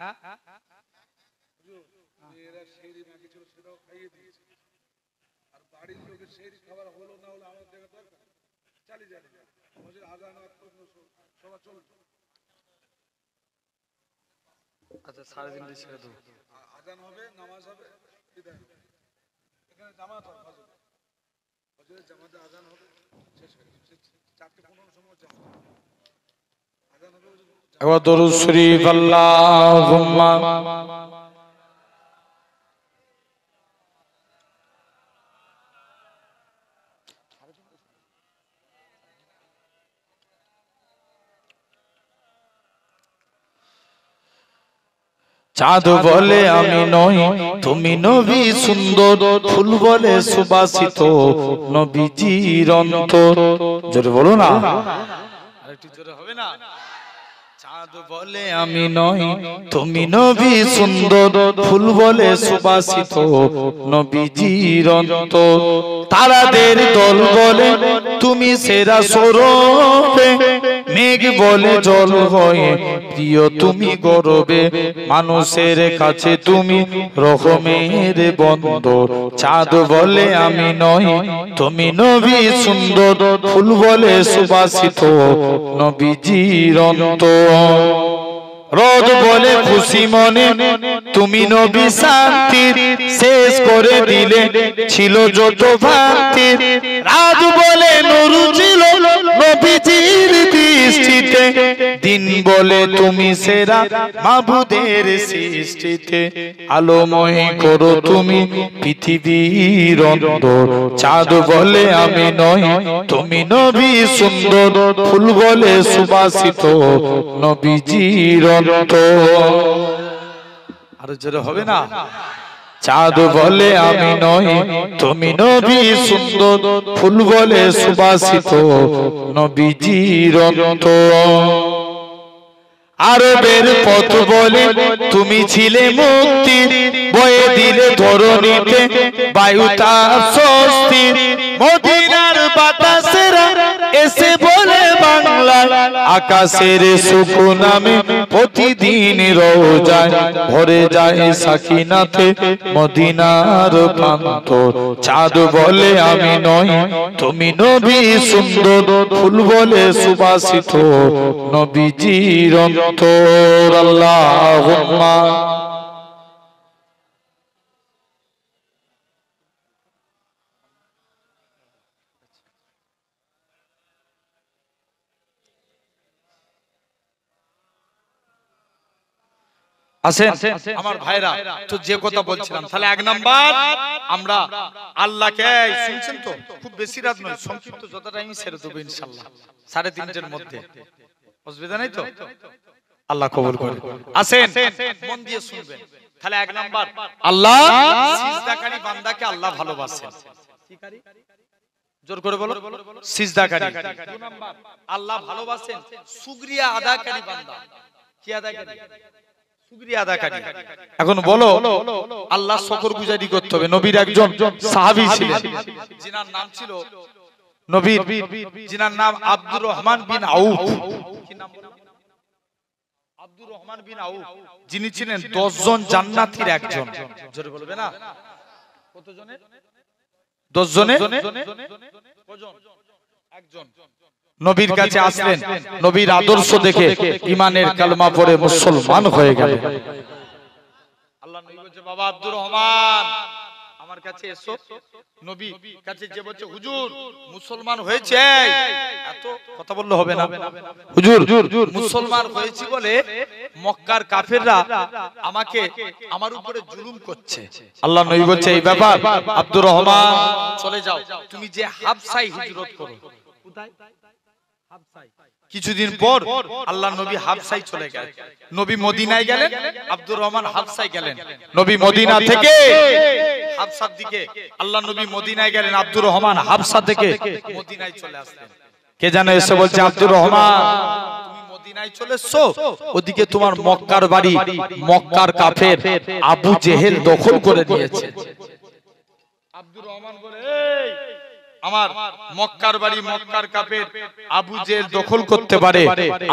আচ্ছা 3:30 ছেড়ে দেবো। আজান হবে, নামাজ হবে, বিদায় হবে। এখানে জামাত হবে, ফজরের জামাতে আজান হবে, শেষ হয়ে গেছে 4:15 সময় জামাত আজান হবে। ওয়া দুরূদ শরীফ আল্লাহুম্মা চাঁদ বলে আমি নই তুমি নবী সুন্দর, ফুল বলে সুবাসিত নবীজির অন্তর। জোরে বলো না, আরেকটু জোরে হবে না? চাঁদ বলে আমি নই তুমি নবী সুন্দর, ফুল বলে সুবাসিত নবীজির অন্তর। তারাদের দল বলে তুমি সেরা সরবে, মেঘ বলে জল হয়ে প্রিয় তুমি গরবে, মানুষের কাছে তুমি রহমের বন্দর। চাঁদ বলে আমি নই তুমি নবী সুন্দর, ফুল বলে সুবাসিত নবীজির অন্তর। রোদ বলে খুশি মনে তুমি নবী শান্তির, শেষ করে দিলে ছিল যত ভ্রান্তি। রাত বলে নূর ছিল নবীজির দৃষ্টিতে, দিন বলে তুমি সেরা মাবুদের সৃষ্টিতে। আলোময় করো তুমি পৃথিবীর অন্তর। চাঁদ বলে আমি নই তুমি নবী সুন্দর, ফুল বলে সুবাসিত নবীজির অন্তর। আরো জোরে হবে না? চাঁদ বলে আমি নই তুমি নবী সুন্দর, ফুল বলে সুবাসিত নবীজির অন্তর। আরবের পথ বলে তুমি ছিলে মুক্তি, বয়ে দিলে ধরণীতে বায়ু তার স্বস্তি। মদিনার বাতাসেরা এসে বলে বাংলা, আকাশের সুকুন নামে প্রতিদিন রোজায় ভরে যায় সাকিনাতে মদিনার প্রান্তর। চাঁদ বলে আমি নই তুমি নবী সুন্দর, ফুল বলে সুবাসিত নবীজির অন্তর। আল্লাহুম্মা আসেন আমার ভাইরা, তো যে কথা বলছিলাম, তাহলে এক নাম্বার আমরা আল্লাহকে শুনছেন তো, খুব বেশি রাত নয়, সংক্ষিপ্ত যত টাইম ছেড়ে দেবো ইনশাআল্লাহ, 3:30 মধ্যে, অসুবিধা নাই তো? আল্লাহ কবুল করে। আসেন মন দিয়ে শুনবেন। তাহলে এক নাম্বার আল্লাহ সিজদাকারী বান্দাকে আল্লাহ ভালোবাসেন। কি কারি? জোর করে বলো। সিজদাকারী। দুই নাম্বার আল্লাহ ভালোবাসেন শুকরিয়া আদাকারী বান্দা। কি আদাকারী? এখন বলো আল্লাহ শুকরগুজারি করতে হবে। নবীর একজন সাহাবী ছিলেন, যিনার নাম ছিল নবীর যিনার নাম আব্দুর রহমান বিন আউফ। কি নাম বললাম? আব্দুর রহমান বিন আউফ, যিনি ছিলেন 10 জন জান্নাতীর একজন। জোরে বলবে না? কত জনের? 10 জনের কজন? একজন। নবীর কাছে আসলেন, নবীর আদর্শ দেখে ঈমানের কালেমা পড়ে মুসলমান হয়ে গেলেন। আল্লাহ নবী বলছে বাবা আব্দুর রহমান আমার কাছে এসো। নবী কাছে যে বলছে হুজুর মুসলমান হয়েছে, এত কথা বললে হবে না। হুজুর মুসলমান হয়েছি বলে মক্কার কাফেররা আমাকে আমার উপরে জুলুম করছে। আল্লাহ নবী বলছে এই ব্যাপার আব্দুর রহমান চলে যাও, তুমি যে হাবশায় হিজরত করো। কোথায়? কিছুদিন পর আল্লাহ নবী হাবশায় চলে গেলেন, নবী মদিনায় গেলেন, আব্দুর রহমান হাবশায় গেলেন। নবী মদিনা থেকে হাবশার দিকে, আল্লাহ নবী মদিনায় গেলেন, আব্দুর রহমান হাবশা থেকে মদিনায় চলে আসলেন। কে জানে এসে বলছে আব্দুর রহমান তুমি মদিনায় চলে এসছো, ওদিকে তোমার মক্কার বাড়ি মক্কার কাফের আবু জেহেল দখল করে নিয়েছে। আব্দুর রহমান বলে এই আমার মক্কার বাড়ি মক্কার কাফের আবু জেহেল দখল করতে পারে,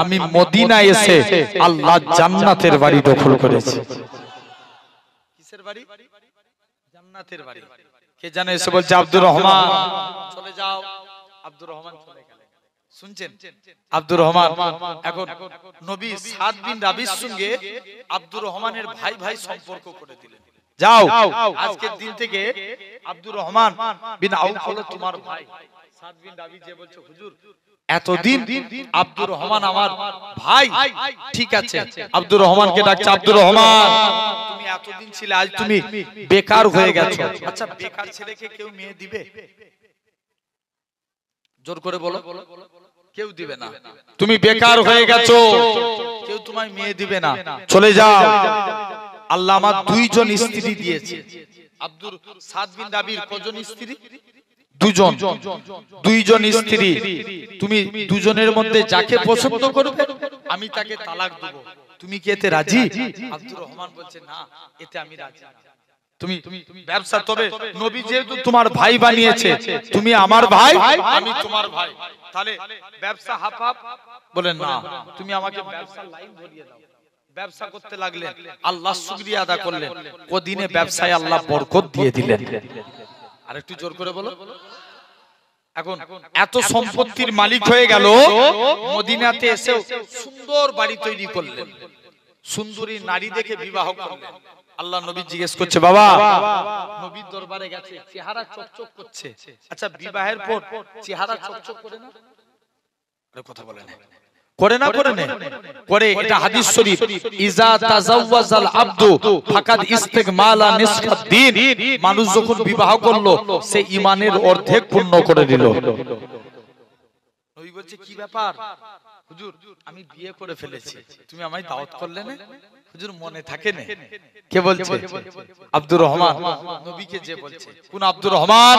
আমি মদিনায় এসে আল্লাহ জান্নাতের বাড়ি দখল করেছি। কিসের বাড়ি? জান্নাতের বাড়ি। কে জানে এসে বলছে আব্দুর রহমান চলে যাও। আব্দুর রহমান চলে গেলেন। শুনছেন? আব্দুর রহমান এখন নবী সাদ বিন রাবির সঙ্গে আব্দুর রহমানের ভাই ভাই সম্পর্ক করে দিলেন। যাও, আজকের দিন থেকে আব্দুর রহমান বিন আউফ হলো তোমার ভাই। সাদ বিন রাবি যে বলছে, হুজুর এতদিন আব্দুর রহমান আমার ভাই, ঠিক আছে। আব্দুর রহমানকে ডাকছে, আব্দুর রহমান তুমি এতদিন ছিলে, আজ তুমি বেকার হয়ে গেছো। আচ্ছা, বেকার ছেলেকে কেউ মেয়ে দিবে? জোর করে বলো। কেউ দিবে না। তুমি বেকার হয়ে গেছো, কেউ তোমায় মেয়ে দিবে না, চলে যাও। আল্লাহ আমার দুইজন স্ত্রী দিয়েছে। আব্দুর সাদ বিন রাবির কজন স্ত্রী? দুজন। দুইজন স্ত্রী, তুমি দুজনের মধ্যে যাকে পছন্দ করবে আমি তাকে তালাক দেব, তুমি কি এতে রাজি? আব্দুর রহমান বলছে, না, এতে আমি রাজি না। তুমি ব্যবসা, তবে নবী যেহেতু তোমার ভাই বানিয়েছে, তুমি আমার ভাই, আমি তোমার ভাই, তাহলে ব্যবসা হাফ হাফ। বলেন না, তুমি আমাকে ব্যবসার লাইন ধরিয়ে দাও। ব্যবসা করতে লাগলেন, আল্লাহ শুকরিয়া আদা করলেন, ওদিনে ব্যবসায় আল্লাহ বরকত দিয়ে দিলেন। আর একটু জোর করে বলো। এখন এত সম্পত্তির মালিক হয়ে গেল, মদিনাতে এসে সুন্দর বাড়ি তৈরি করলেন, সুন্দরী নারী দেখে বিবাহ করলেন। আল্লাহ নবী জিজ্ঞেস করছে, বাবা, নবীর দরবারে গেছে, চেহারা চকচক করছে। আচ্ছা, বিবাহের পর চেহারা চকচক করে না? কথা বলে না, করে না? করে না, করে। এটা হাদিস শরীফ, ইজা তাজাওয়াজাল আবদু ফাকাদ ইস্তিগমালা নিসফাদ দ্বীন। মানুষ যখন বিবাহ করলো, সে ঈমানের অর্ধেক পূর্ণ করে দিল। নবী বলছে, কি ব্যাপার হুজুর, আমি বিয়ে করে ফেলেছি, তুমি আমায় দাওয়াত করলে না? হুজুর মনে থাকে না। কে বলছে? আব্দুর রহমান। নবীকে যে বলছে, কোন আব্দুর রহমান?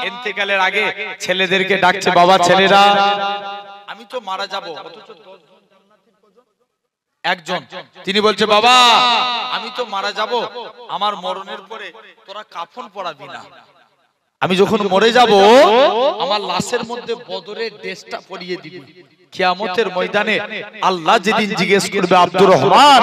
ইন্তেকালের আগে ছেলেদেরকে ডাকছে, বাবা ছেলেরা, আমি তো মারা যাব, একজন তিনি বলছে, বাবা আমি তো মারা যাব, আমার মরণের পরে তোরা কাফন পরাবি না, আমি যখন মরে যাব আমার লাশের মধ্যে বদরের ড্রেসটা পরিয়ে দিবি। কিয়ামতের ময়দানে আল্লাহ যেদিন জিজ্ঞেস করবে, আব্দুর রহমান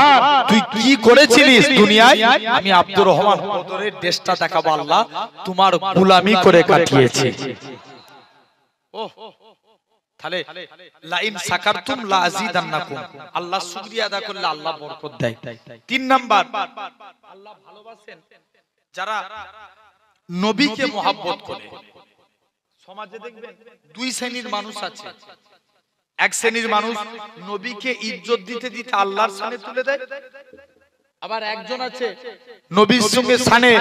তুই কি করেছিলিস দুনিয়ায়? আমি আব্দুর রহমান বদরের ড্রেসটা দেখাবো, আল্লাহ তোমার গোলামি করে কাটিয়েছি। ওহ, তাহলে লাইন সাকারতুম লা আযীদান্নাকুম, আল্লাহ শুকরিয়া আদা করলে আল্লাহ বরকত দেয়। 3 নাম্বার, আল্লাহ ভালোবাসেন যারা নবীকে মহব্বত করে। সমাজে দেখবেন দুই শ্রেণীর মানুষ আছে। এক শ্রেণীর মানুষ নবীকে ইজ্জত দিতে দিতে আল্লাহর সামনে তুলে দেয়, আবার একজন আছে নবীর সঙ্গে সানে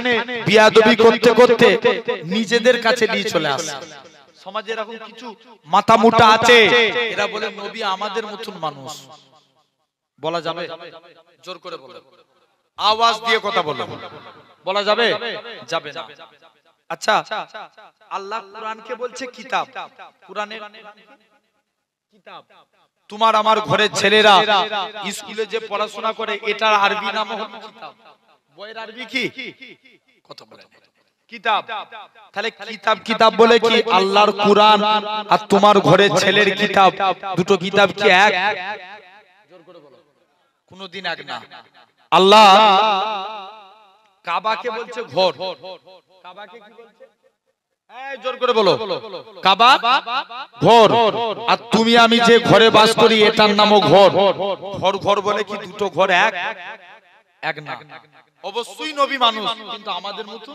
বিয়াদবি করতে করতে নিজেদের কাছে নিয়ে চলে আসে। সমাজে এরকম কিছু মাথা মোটা আছে, এরা বলে নবী আমাদের মতন মানুষ। বলা যাবে? জোর করে বলো, আওয়াজ দিয়ে কথা বলো। বলা যাবে? যাবে না। আচ্ছা, আল্লাহ কুরআনকে বলছে কিতাব। কুরআনের কিতাব। তোমার আমার ঘরের ছেলেরা স্কুলে যে পড়াশোনা করে, এটার আরবি নাম হলো কিতাব। বইয়ের আরবি কি? কথা বলেন, কিতাব। তাহলে কিতাব কিতাব বলে কি আল্লাহর কুরআন আর তোমার ঘরের ছেলের কিতাব, দুটো কিতাব কি এক? জোর করে বলো, কোনদিন এক না। আল্লাহ কাবাকে বলছে ঘর। কাবাকে কি বলছে? এই জোর করে বলো, কাবা ঘর। আর তুমি আমি যে ঘরে বাস করি এটার নামও ঘর। ঘর ঘর বলে কি দুটো ঘর এক? এক না। অবশ্যই নবী মানুষ, কিন্তু আমাদের মতো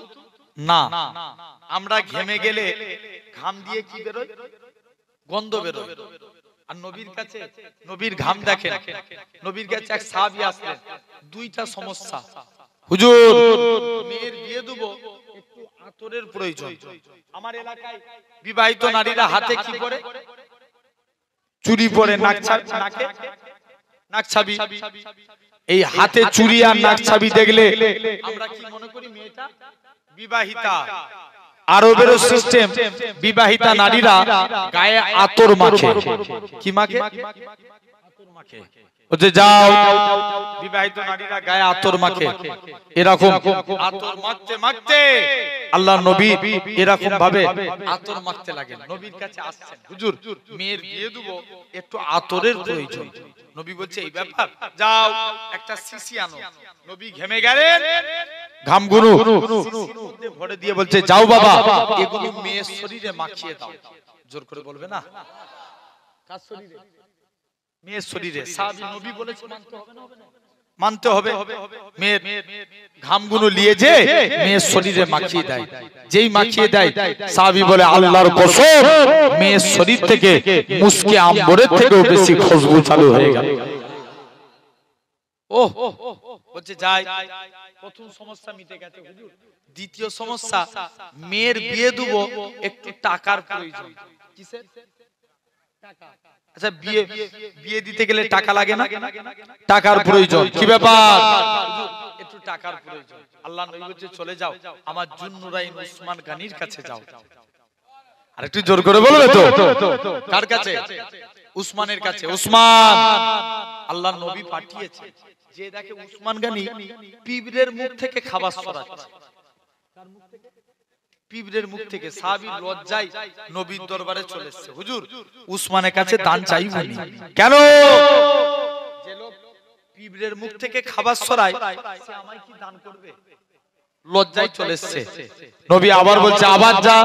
না। আমরা ঘেমে গেলে ঘাম দিয়ে কি বেরোয়? গন্ধ বেরোয়। আর নবীর কাছে নবীর ঘাম দেখেন। নবীর কাছে এক সাহাবী আসলেন, দুইটা সমস্যা। হুজুর মেয়ের বিয়ে দেব, একটু আতরের প্রয়োজন। আমার এলাকায় বিবাহিত নারীরা হাতে কি পরে? চুড়ি পরে, নাকে নাকছাবি। এই হাতে চুড়ি আর নাকছাবি দেখলে আমরা কি মনে করি? মেয়েটা বিবাহিতা। আরবের সিস্টেম, বিবাহিতা নারীরা গায়ে আতর মাখে। কি মাখে? আতর মাখে। ওতে যাও, বিবাহিত নারীরা গায়ে আতর মাখে। এরকম আতর মাখতে মাখতে আল্লাহ নবী এরকম ভাবে আতর মাখতে লাগেন। নবীর কাছে আসছেন, হুজুর মেয়ের বিয়ে দেব, একটু আতরের প্রয়োজন। নবী বলছে এই ব্যাপার, যাও একটা শিশি আনো। নবী ঘেমে গেলেন, ঘামগুলো ভরে দিয়ে বলছে, যাও বাবা এগুলো মেয়ের শরীরে মাখিয়ে দাও। জোর করে বলবে না? কার শরীরে? মেয়ের শরীরে। সাহাবী নবী বলেছে মানতে হবে। মেয়ের ঘামগুলো নিয়ে যে মেয়ের শরীরে মাখিয়ে দেয়, যেই মাখিয়ে দেয় সাহাবী বলে আল্লাহর কসম মেয়ের শরীর থেকে মুস্কে আম্বরের থেকেও বেশি খুশবু চালু হয়ে গেল। ও বলছে যাই, প্রথম সমস্যা মিটে গেছে হুজুর। দ্বিতীয় সমস্যা, মেয়ের বিয়ে দেব, একটু টাকার প্রয়োজন। কিসের টাকা? আচ্ছা বিয়ে দিতে গেলে টাকা লাগে না? টাকার প্রয়োজন। কি ব্যাপার? একটু টাকার প্রয়োজন। আল্লাহ নবী বলেছে চলে যাও আমার জুন্নুরাইন উসমান গানির কাছে যাও। আর একটু জোর করে বলবে তো কার কাছে? উসমানের কাছে। উসমান আল্লাহ নবী পাঠিয়েছে, যে দেখে উসমান গানি পিঁপড়ের মুখ থেকে খাবার সরাচ্ছে। কার মুখ থেকে? পিঁপড়ের মুখ থেকে। সাহাবী লজ্জায় নবীর দরবারে চলে এসেছে, হুজুর উসমানের কাছে দান চাইবনি। কেন? যে লোক পিঁপড়ের মুখ থেকে খাবার সরায় সে আমায় কি দান করবে? লজ্জায় চলে এসেছে। নবী আবার বলছে আবার যা।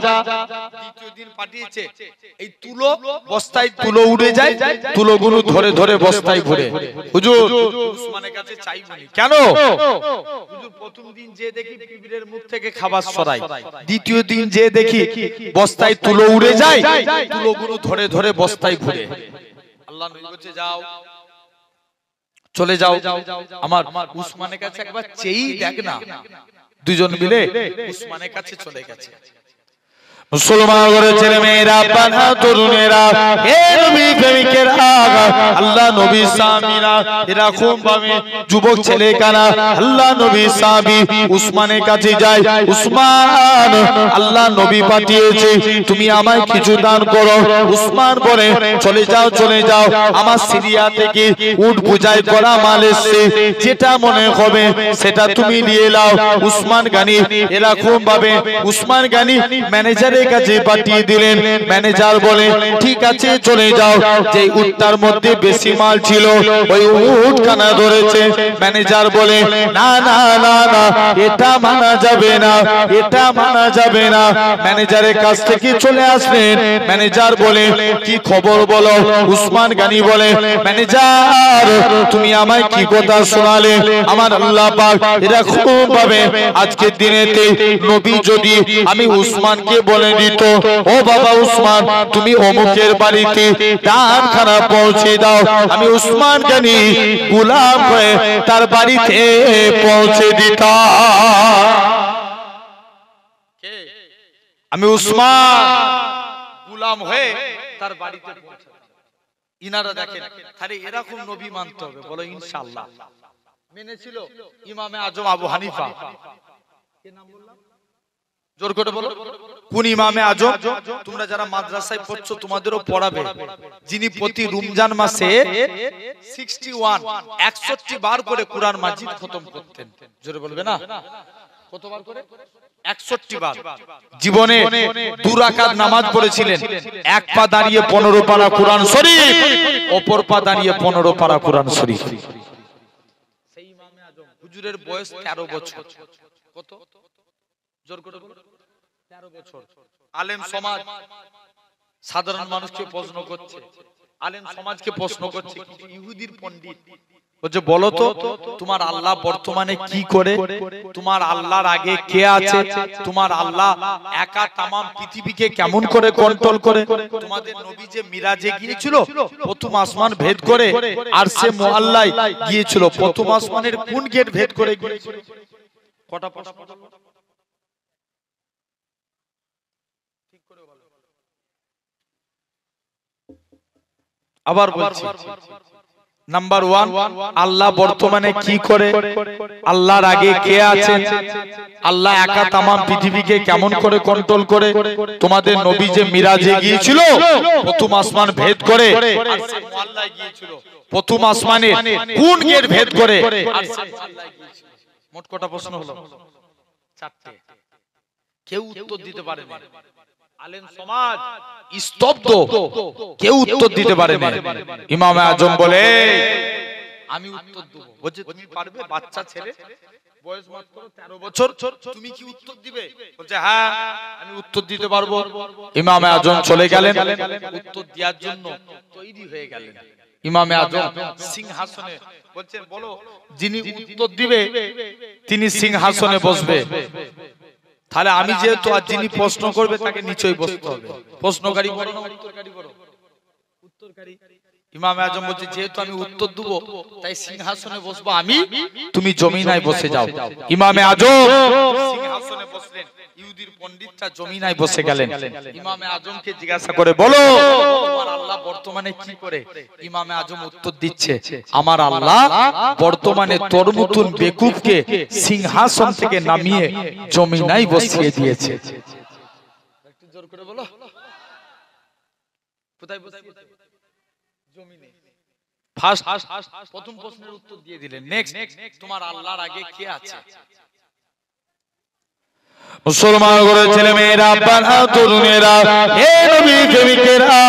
দ্বিতীয় দিন পাঠিয়েছে, এই তুলো বস্তায় তুলো উড়ে যায়, তুলোগুলো ধরে ধরে বস্তায় ভরে হুজুর উসমানের কাছে চাইবনি। কেন? হুজুর প্রথম দিন যে দেখি পিঁপড়ের মুখ থেকে খাবার সরায়, দ্বিতীয় দিন যে দেখি বস্তায় তুলো উড়ে যায়, তুলোগুলো ধরে ধরে বস্তায় ভরে। আল্লাহ নবী বলছে যাও, চলে যাও, আমার উসমানের কাছে একবার চেয়েই দেখ না। দুজন মিলে উসমানের কাছে চলে গেছে। মুসলমান ঘরে ছেলে মেয়েরা, বাঁধা তরুণেরা, হে নবী প্রেমিকেরা, আল্লাহ নবী সাহাবীরা, এরকম ভাবে যুবক ছেলে কানা আল্লাহ নবী সাহাবী উসমানের কাছে যায়। উসমান আল্লাহ নবী পাঠিয়েছে, তুমি আমায় কিছু দান করো। উসমান বলে চলে যাও, চলে যাও, আমার সিরিয়া থেকে উট বোঝাই করা মাল এসেছে, যেটা মনে হবে সেটা তুমি নিয়ে নাও। উসমান গানি এরকম ভাবে উসমান গানি ম্যানেজার কাছে পাঠিয়ে দিলেন। ম্যানেজার বলে ঠিক আছে চলে যাও। যে উটটার মধ্যে বেশি মাল ছিল ওই উটখানা ধরেছে। ম্যানেজার বলে না না না না, এটা মানা যাবে না, এটা মানা যাবে না। ম্যানেজারের কাছ থেকে চলে আসলেন। ম্যানেজার বলে কি খবর বলো? উসমান গানি বলে ম্যানেজার তুমি আমায় কি কথা শোনালে? আমার আল্লাহ পাক এরকম ভাবে আজকের দিনেতে নবী যদি আমি উসমানকে বলে দিত ও বাবা উসমান তুমি অমুকের বাড়িতে দানখানা পৌঁছে দাও, আমি উসমান গানি গোলাম হয়ে তার বাড়িতে পৌঁছে দিতাম। আমি উসমান গোলাম হয়ে তার বাড়িতে পৌঁছাতাম। ইনারা দেখেন খালি এরকম নবী মানতে হবে। বলো ইনশাআল্লাহ। মেনেছিল ইমামে আজম আবু হানিফা। কে নাম বললাম? জোর করে বলো কোন ইমামে আজম? তোমরা যারা মাদ্রাসায় পড়ছো তোমাদেরও পড়াবে, যিনি প্রতি রমজান মাসে 61 বার করে কুরআন মাজিদ খতম করতেন। জোরে বলবে না? কতবার করে? 61 বার। জীবনে 2 রাকাত নামাজ পড়েছিলেন। এক পা দাঁড়িয়ে 15 পারা কুরআন শরীফ, অপর পা দাঁড়িয়ে 15 পারা কুরআন শরীফ। সেই ইমামে আজম হুজুরের বয়স 13 বছর। কত? জোর করে বলো 13 বছর। আলেম সমাজ সাধারণ মানুষকে প্রশ্ন করছে, আলেম সমাজকে প্রশ্ন করছে, ইহুদির পণ্ডিত বলছে বলো তো তোমার আল্লাহ বর্তমানে কি করে? তোমার আল্লাহর আগে কে আছে? তোমার আল্লাহ একা তামাম পৃথিবীকে কেমন করে কন্ট্রোল করে? তোমাদের নবী যে মিরাজে গিয়েছিল, প্রথম আসমান ভেদ করে আরশে মুআল্লায় গিয়েছিল, প্রথম আসমানের কোন গেট ভেদ করে গিয়েছিল? কটা প্রশ্ন? আবার বলছি, নাম্বার 1 আল্লাহ বর্তমানে কি করে? আল্লাহর আগে কে আছে? আল্লাহ একা তামাম পৃথিবীকে কেমন করে কন্ট্রোল করে? তোমাদের নবী যে মিরাজে গিয়েছিল, প্রথম আসমান ভেদ করে আরশে মুআল্লায় গিয়েছিল, প্রথম আসমানে কোন গেট ভেদ করে আরশে মুআল্লায় গিয়েছিল? মোট কটা প্রশ্ন হলো? 4টে। কেউ উত্তর দিতে পারে না। আলেম সমাজ স্তব্ধ, কেউ উত্তর দিতে পারে না। ইমামে আজম বলে আমি উত্তর দেব। বলছে তুমি পারবে? বাচ্চা ছেলে, বয়স মাত্র 13 বছর, তুমি কি উত্তর দিবে? বলছে হ্যাঁ আমি উত্তর দিতে পারবো। ইমামে আজম চলে গেলেন, উত্তর দেওয়ার জন্য তৈরি হয়ে গেলেন। ইমামে আজম সিংহাসনে, বলছেন বলো যিনি উত্তর দিবে তিনি সিংহাসনে বসবে। তাহলে আমি যেহেতু, আর যিনি প্রশ্ন করবে তাকে নিচেই বসতে হবে। প্রশ্নকারী বড় না উত্তরকারী বড়? উত্তরকারী। ইমামে আজম বলছে যেহেতু আমি উত্তর দেব তাই সিংহাসনে বসবো আমি, তুমি জমিনায় বসে যাও। ইমামে আজম সিংহাসনে বসলেন, ইহুদির পণ্ডিতটা জমিনায় বসে গেলেন। ইমামে আজমকে জিজ্ঞাসা করে বলো তোমার আল্লাহ বর্তমানে কি করে? ইমামে আজম উত্তর দিচ্ছে আমার আল্লাহ বর্তমানে তোর মতন বেকুবকে সিংহাসন থেকে নামিয়ে জমিনায় বসিয়ে দিয়েছে। একটু জোর করে বলো কোথায় বসিয়েছে? জমিনে। ফার্স্ট প্রথম প্রশ্নের উত্তর দিয়ে দিলেন। নেক্সট, তোমার আল্লাহর আগে কে আছে? মুসলমান করে ছেলে মেয়েরা, বাবা তরুণেরা, হে নবী প্রেমিকেরা,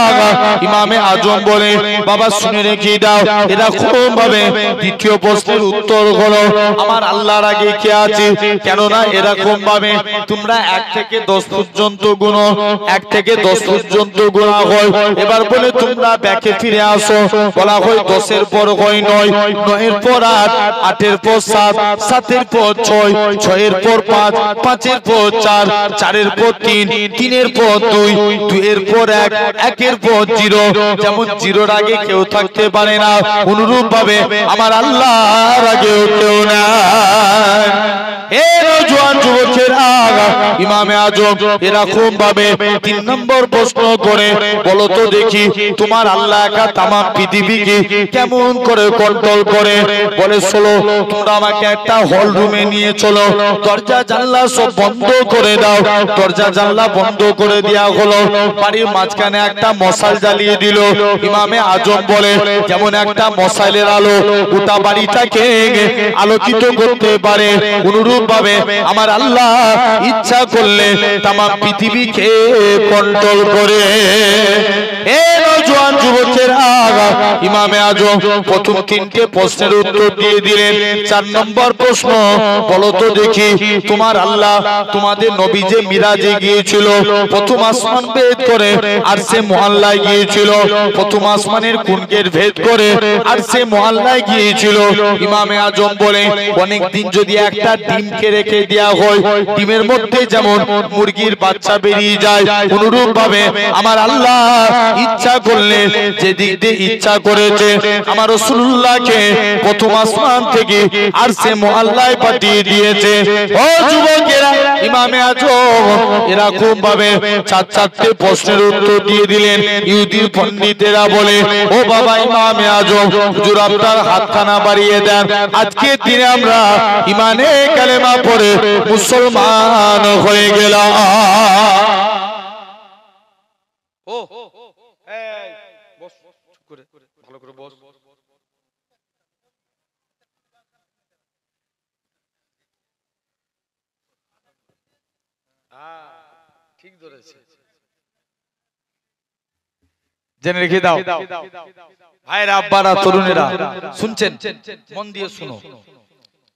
ইমামে আজম বলে বাবা শুনে রেখে দাও, এরকম ভাবে দ্বিতীয় প্রশ্নের উত্তর হলো আমার আল্লাহর আগে কে আছে। কেননা এরকম ভাবে তোমরা 1 থেকে 10 পর্যন্ত গুনো, 1 থেকে 10 পর্যন্ত গোনা হয়। এবার বলে তোমরা ব্যাকে ফিরে আসো, বলা হয় 10 এর পর হয় 9, 9 এর পর 8, 8 এর পর 7, 7 এর পর 6, 6 এর পর 5, 5 এর পর 4, 4 এর পর 3, 3 এর পর 2, 2 এর পর 1, 1 এর পর 0। যেমন 0 আগে কেউ থাকতে পারে না, অনুরূপ ভাবে আমার আল্লাহর আগে কেউ না। হে নওজোয়ান যুবকেরা, ইমামে আজম এরকম ভাবে 3 নম্বর প্রশ্ন করে বলো তো দেখি তোমার আল্লাহ একা তাম পৃথিবীকে কেমন করে কন্ট্রোল করে? বলে চলো তোমরা আমাকে একটা হল রুমে নিয়ে চলো, দরজা জানলা সব বন্ধ করে দাও। দরজা জানলা বন্ধ করে দেওয়া হলো, বাড়ির মাঝখানে একটা মশাল জ্বালিয়ে দিল। ইমামে আজম বলে যেমন একটা মশালের আলো গোটা বাড়িটাকে আলোকিত করতে পারে, অনুরূপ ভাবে আমার আল্লাহ ইচ্ছা করলে তাম পৃথিবীকে কন্ট্রোল করে। হে নওজোয়ান যুবকেরা, ইমামে আজম প্রথম 3টে প্রশ্নের উত্তর দিয়ে দিলেন। 4 নম্বর প্রশ্ন বলো তো দেখি তোমার আল্লাহ তোমাদের নবী যে মিরাজে গিয়েছিল, প্রথম আসমান ভেদ করে আরশে মুআল্লায় গিয়েছিল, প্রথম আসমানের কোন গেট ভেদ করে আরশে মুআল্লায় গিয়েছিল। ইমামে আজম বলে অনেক দিন যদি একটা ডিমকে রেখে দেয়া হয়, ডিমের মধ্যে যেমন মুরগির বাচ্চা বেরিয়ে যায়, অনুরূপ ভাবে আমার আল্লাহ ইচ্ছা করলে যেদিক দিয়ে ইচ্ছা করেছে আমার রাসূলুল্লাহকে প্রথম আসমান থেকে আরশে মুআল্লায় পাঠিয়ে দিয়েছে। ও যুবকেরা, ইমামে আজম এরকম ভাবে 4টে প্রশ্নের উত্তর দিয়ে দিলেন। ইহুদির পণ্ডিতেরা বলে ও বাবা ইমামে আজম, হুজুর আপনার হাতখানা বাড়িয়ে দেন, আজকের দিনে আমরা ইমানে কালেমা পড়ে মুসলমান হয়ে গেলাম। ও এই বস, চুপ করে ভালো করে বস। ঠিক ধরেছে, জেনে রেখে দাও ভাইরা, আব্বারা, তরুণেরা শুনছেন মন দিয়ে শুনো।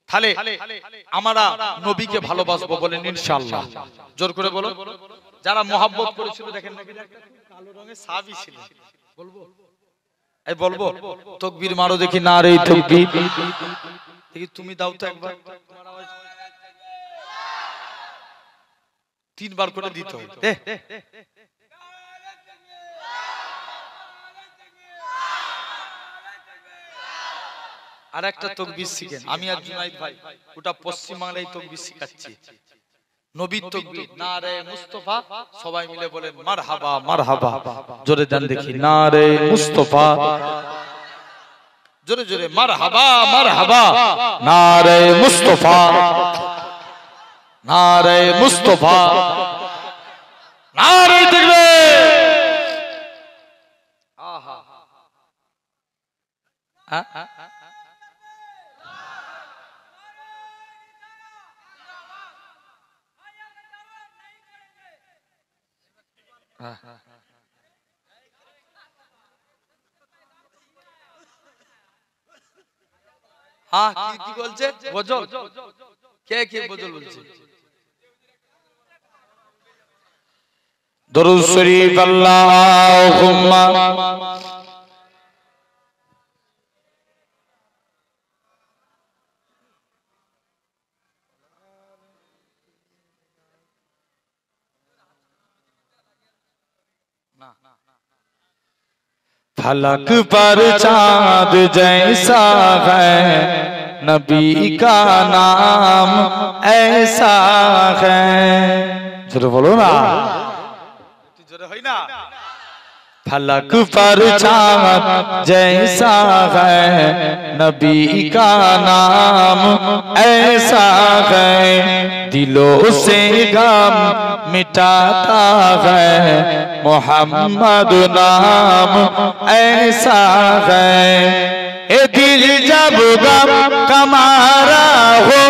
তাহলে আমরা নবীকে ভালোবাসবো বলেন ইনশাআল্লাহ, জোর করে বলো। যারা মহব্বত করেছিল দেখেন নবীর একটা কালো রঙের সাহাবী ছিল, বলবো এই বলবো তাকবীর মারো দেখি, না রে তাকবীর দেখি, তুমি দাও তো একবার, তোমার আওয়াজ 3 বার করে দিতে হবে। আর একটা তাকবীর শিখেন, আমি আর জুনাইদ ভাই ওটা পশ্চিম বাংলায় তাকবীর শিখাচ্ছি। নবীর তাকবীর নারে মুস্তাফা, সবাই মিলে বলেন মারহাবা মারহাবা, জোরে দেন দেখি নারে মুস্তাফা, জোরে জোরে মারহাবা মারহাবা, নারে মুস্তাফা নারে মুস্তাফা, নারে তাকবীর। আহা হ্যাঁ কি বলছে গজল কে গজল বলছে দরুদ শরীফ আল্লাহুম্মা फलक पर चाँद जैसा है नबी का नाम ऐसा है जरा बोलो ना जरा है ना फलक पर चाँद जैसा है नबी का नाम ऐसा है दिलों से गम मिटाता है मोहम्मद नाम ऐसा है ए दिल जब गम कमारा हो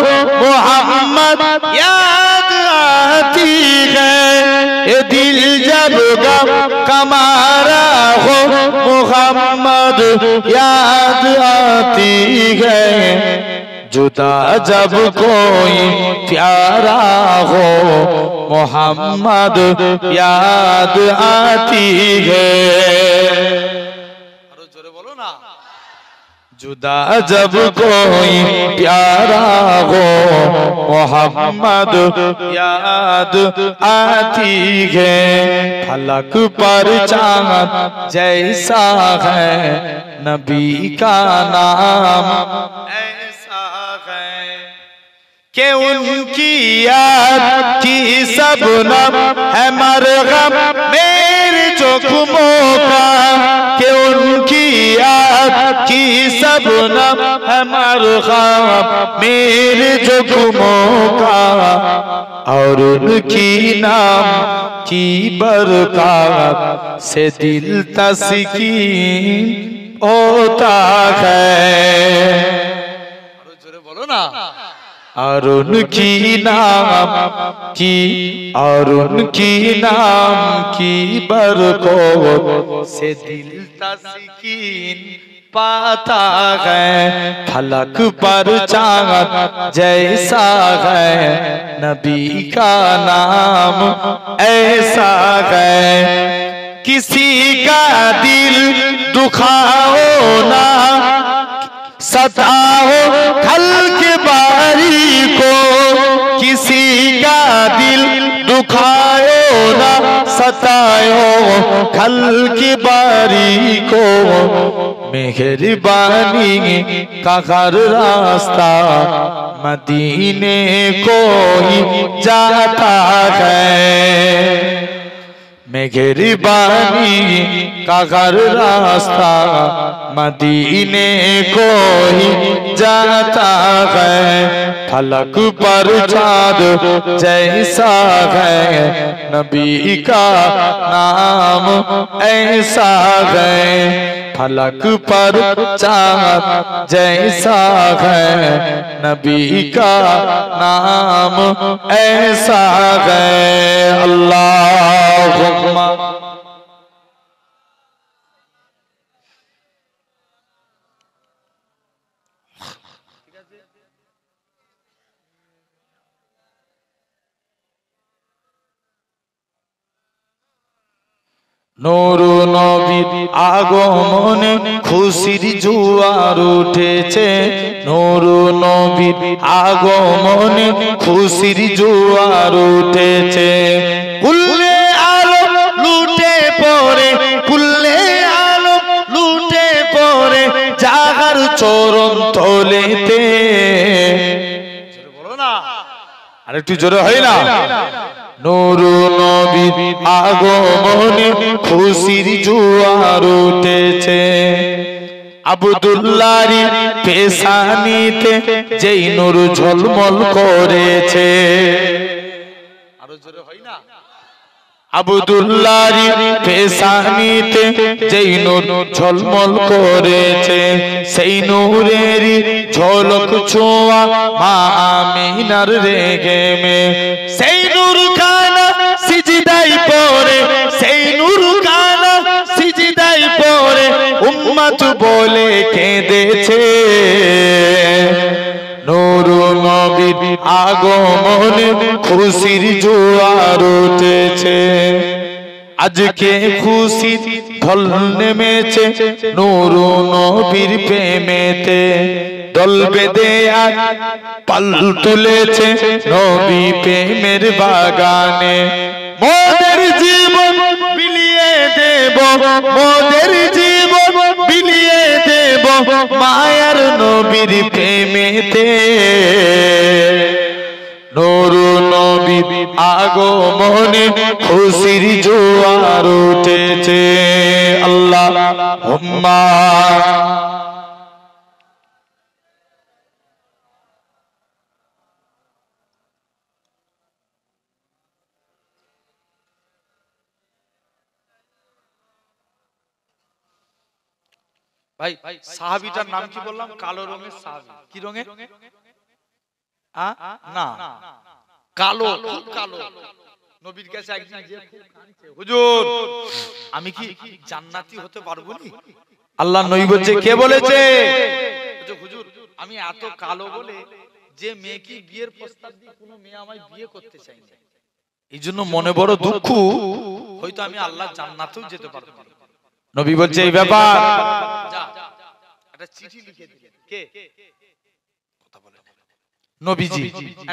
मोहम्मद याद आती है ए दिल जब गम कमारा हो मोहम्मद याद आती है जुदा जब कोई प्यारा हो मोहम्मद याद आती है जोरे बोलो ना जुदा जब कोई प्यारा हो मोहम्मद याद आती है फलक पर चाँद जैसा है नबी का नाम कि उनकी याद की सबनम है मरगम मेरे जोखमों का कि उनकी याद की सबनम है मरगम मेरे जोखमों का और उनकी नाम की बरकत से दिल तस्कीन होता है जोरे बोलो ना और उनकी नाम की बरकत से दिल तस्कीन पाता है फलक पर चाँद जैसा है नबी का नाम ऐसा है किसी का दिल दुखाओ ना सताओ खल के बारी को किसी का दिल दुखाओ ना सताओ खल की बारी को मेहरबानी का हर रास्ता मदीने को ही जाता है मेहरबानी का हर रास्ता मदीने को ही जाता है फलक पर चाँद जैसा है नबी का नाम ऐसा है फलक पर चाँद जैसा है नबी का नाम ऐसा है अल्लाहुम्मा নূর নবীর আগমনে খুশির জোয়ার উঠেছে নূর নবীর আগমনে খুশির জোয়ার উঠেছে কুল্লে আলম লুটে পড়ে কুল্লে আলম লুটে পড়ে জাগার চরণ তলেতে বলো না আর একটু জোরে হয় না নূর নবীর আগমনে খুশির জোয়ার উঠেছে আব্দুল্লাহর পেশানিতে যেই নূর ঝলমল করেছে আরো জোরে হয় না আব্দুল্লাহর পেশানিতে যেই নূর ঝলমল করেছে সেই নূরের ঝলক ছোঁয়া মা আমিনার রেগেমে সেই নূর খানা সিজদায় পড়ে সেই নূর খানা সিজদায় পড়ে উম্মত বলে কেঁদেছে আগমনে খুশির জোয়ার উঠেছে আজকে খুশি ঢল নেমেছে নূর নবীর প্রেমেতে দল বেঁধে আজ পাল তুলেছে নবী প্রেমের বাগানে মোদের জীবন বিলিয়ে দেব মোদের জীবন বিলিয়ে দেব মায়ার নবীর প্রেমেতে নূর নবীর আগমনে খুশির জোয়ার উঠেছে আল্লাহুম্মা ভাই সাহাবীটার নাম কি বললাম কালো রঙের সাহাবী কি রঙের না কালো খুব কালো নবীর কাছে একদিন যে খুব কাঁদছে হুজুর আমি কি জান্নাতি হতে পারবো নি আল্লাহর নবী বলছে কে বলেছে হুজুর আমি এত কালো বলে যে মেয়ে কি বিয়ের প্রস্তাব দিয়ে কোনো মেয়ে আমায় বিয়ে করতে চায় না এইজন্য মনে বড় দুঃখ হয়তো আমি আল্লাহর জান্নাতেও যেতে পারবো না নবী বলছে এই ব্যাপার যা একটা চিঠি লিখে দিলেন কে কথা বলে নবীজি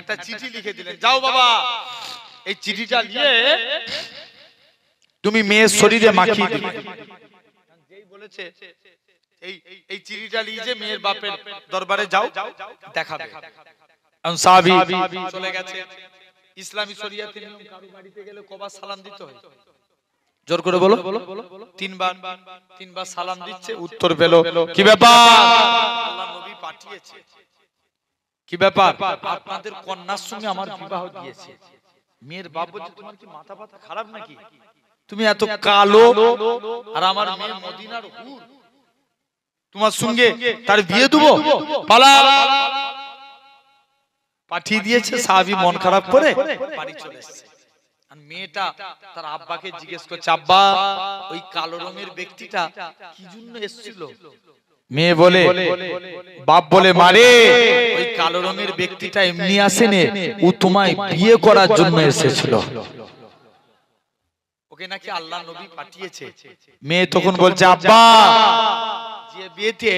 একটা চিঠি লিখে দিলেন যাও বাবা এই চিঠিটা নিয়ে তুমি মেয়ের শরীরে মাখিয়ে দিবে যেই বলেছে এই চিঠিটা নিয়ে যে মেয়ের বাপের দরবারে যাও দেখাবে সাহাবী চলে গেছে ইসলামী শরিয়াতে নিয়ম কারো বাড়িতে গেলে কবার সালাম দিতে হয় জোর করে বলো তিনবার সালাম দিচ্ছে উত্তর পেল কি ব্যাপার আল্লাহর নবী পাঠিয়েছে কি ব্যাপার আপনাদের কন্যার সঙ্গে আমার বিবাহ দিয়েছে মেয়ের বাপ বলছে তোমার কি মাথা ব্যথা খারাপ নাকি তুমি এত কালো আর আমার মেয়ে মদিনার হুর তোমার সঙ্গে তার বিয়ে দেবো পালা পাঠিয়ে দিয়েছে সাহাবী মন খারাপ করে বাড়ি চলে এসেছে আর মেয়েটা তার আব্বাকে জিজ্ঞেস করছে আব্বা ওই কালো রঙের ব্যক্তিটা কি জন্য এসেছিল মেয়ে বলে বাপ বলে মারে ওই কালো রঙের ব্যক্তিটা এমনি আসেনি ও তোমায় বিয়ে করার জন্য এসেছিল ওকে নাকি আল্লাহর নবী পাঠিয়েছে মেয়ে তখন বলছে আব্বা যে বিয়েতে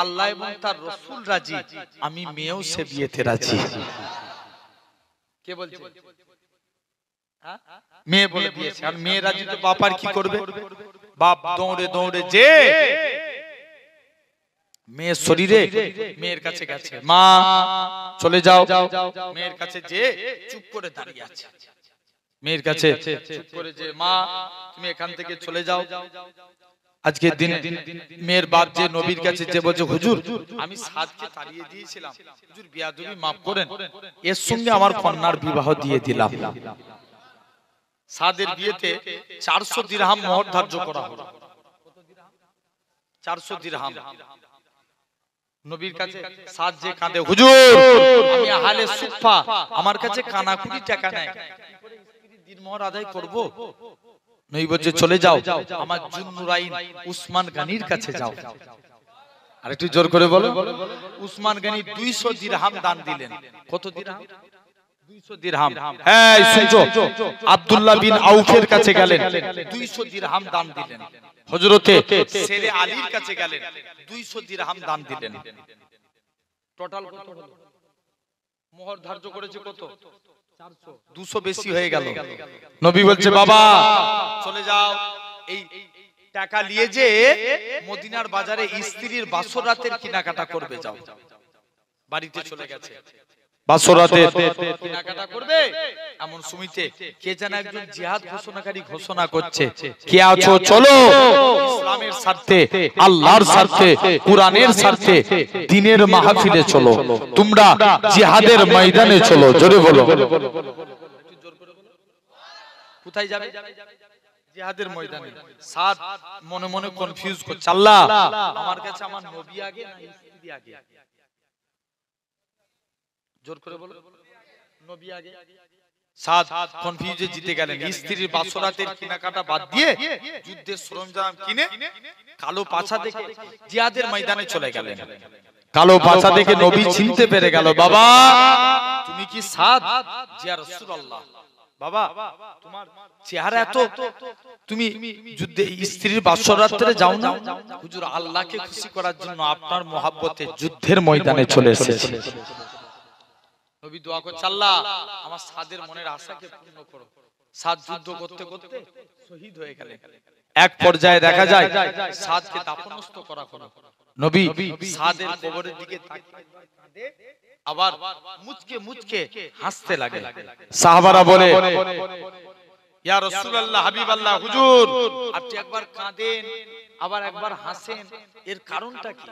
আল্লাহ এবং তার রাসূল রাজি আমি মেয়েও সে বিয়েতে রাজি কে বলছে মেয়ে বলে দিয়েছে আর মেয়ে রাজি তো বাপ আর কি করবে বাপ দৌড়ে দৌড়ে যে মেয়ের শরীরে মেয়ের কাছে গেছে মা চলে যাও মেয়ের কাছে যে চুপ করে দাঁড়িয়ে আছে মেয়ের কাছে চুপ করে যে মা তুমি এখান থেকে চলে যাও আজকে দিন মেয়ের বাপ যে নবীর কাছে যে বলছে হুজুর আমি সাদকে তাড়িয়ে দিয়েছিলাম হুজুর বিয়াদবি maaf করেন এর সঙ্গে আমার কন্যার বিবাহ দিয়ে দিলাম সাদের বিয়েতে 400 দিরহাম মোহর ধার্য করা হলো কত দিরহাম 400 দিরহাম নবীর কাছে সাদ যে কাঁদে হুজুর আমি আহলে সুফা আমার কাছে কানাকুড়ি টাকা নাই কি করে স্ত্রীর দিন মোহর আদায় করব নবী বলছে চলে যাও আমার জুন্নুরাইন উসমান গনির কাছে যাও আরেকটু জোর করে বলো উসমান গনি 200 দিরহাম দান দিলেন কত দিরহাম 200 দিরহাম হ্যাঁ শুনছো আব্দুল্লাহ বিন আউফের কাছে গেলেন 200 দিরহাম দান দিলেন হযরতে শেরে আলীর কাছে গেলেন 200 দিরহাম দান দিলেন টোটাল কত হলো মোহর ধার্য করেছে কত 400 200 বেশি হয়ে গেল নবী বলছে বাবা চলে যাও এই টাকা নিয়ে যে মদিনার বাজারে স্ত্রীর বাসর রাতের কেনাকাটা করবে যাও বাড়িতে চলে গেছে বাসরাতে কেনাকাটা করবে এমন সুমিতে কে জানা একজন জিহাদ ঘোষণাকারী ঘোষণা করছে কে আছো চলো ইসলামের স্বার্থে আল্লাহর স্বার্থে কুরআনের স্বার্থে দ্বীনের মাহফিলে চলো তোমরা জিহাদের ময়দানে চলো জোরে বলো কোথায় যাবে জিহাদের ময়দানে সাদ মনে মনে কনফিউজ করছে আল্লাহ আমার কাছে আমার নবী আগে না স্ত্রী আগে জোর করে বলো নবী আগে সাদ কনফিউজে জিতে গেলেন স্ত্রীর বাসরাতের কেনাকাটা বাদ দিয়ে যুদ্ধের সরঞ্জাম কিনে কালো পাছা দেখে জিহাদের ময়দানে চলে গেলেন কালো পাছা দেখে নবী চিনতে পেরে গেল, বাবা তুমি কি সাদ? ইয়া রাসূলুল্লাহ, বাবা তোমার চেহারা এত, তুমি যুদ্ধে স্ত্রীর বাসরাতে যাও না? হুজুর আল্লাহকে খুশি করার জন্য আপনার মহব্বতে যুদ্ধের ময়দানে চলে এসেছি। নবী দোয়া করছে, আল্লাহ আমার সাদের মনের আশাকে পূর্ণ করো। সাদ যুদ্ধ করতে করতে শহীদ হয়ে গেলেন। এক পর্যায়ে দেখা যায় সাদকে দাফনস্থ করা হলো। নবী সাদের কবরের দিকে তাকিয়ে কাঁদে, আবার মুচকে মুচকে হাসতে লাগে। সাহাবারা বলে, ইয়া রাসূলুল্লাহ, হাবিবাল্লাহ, হুজুর আপনি একবার কাঁদেন আবার একবার হাসেন, এর কারণটা কি?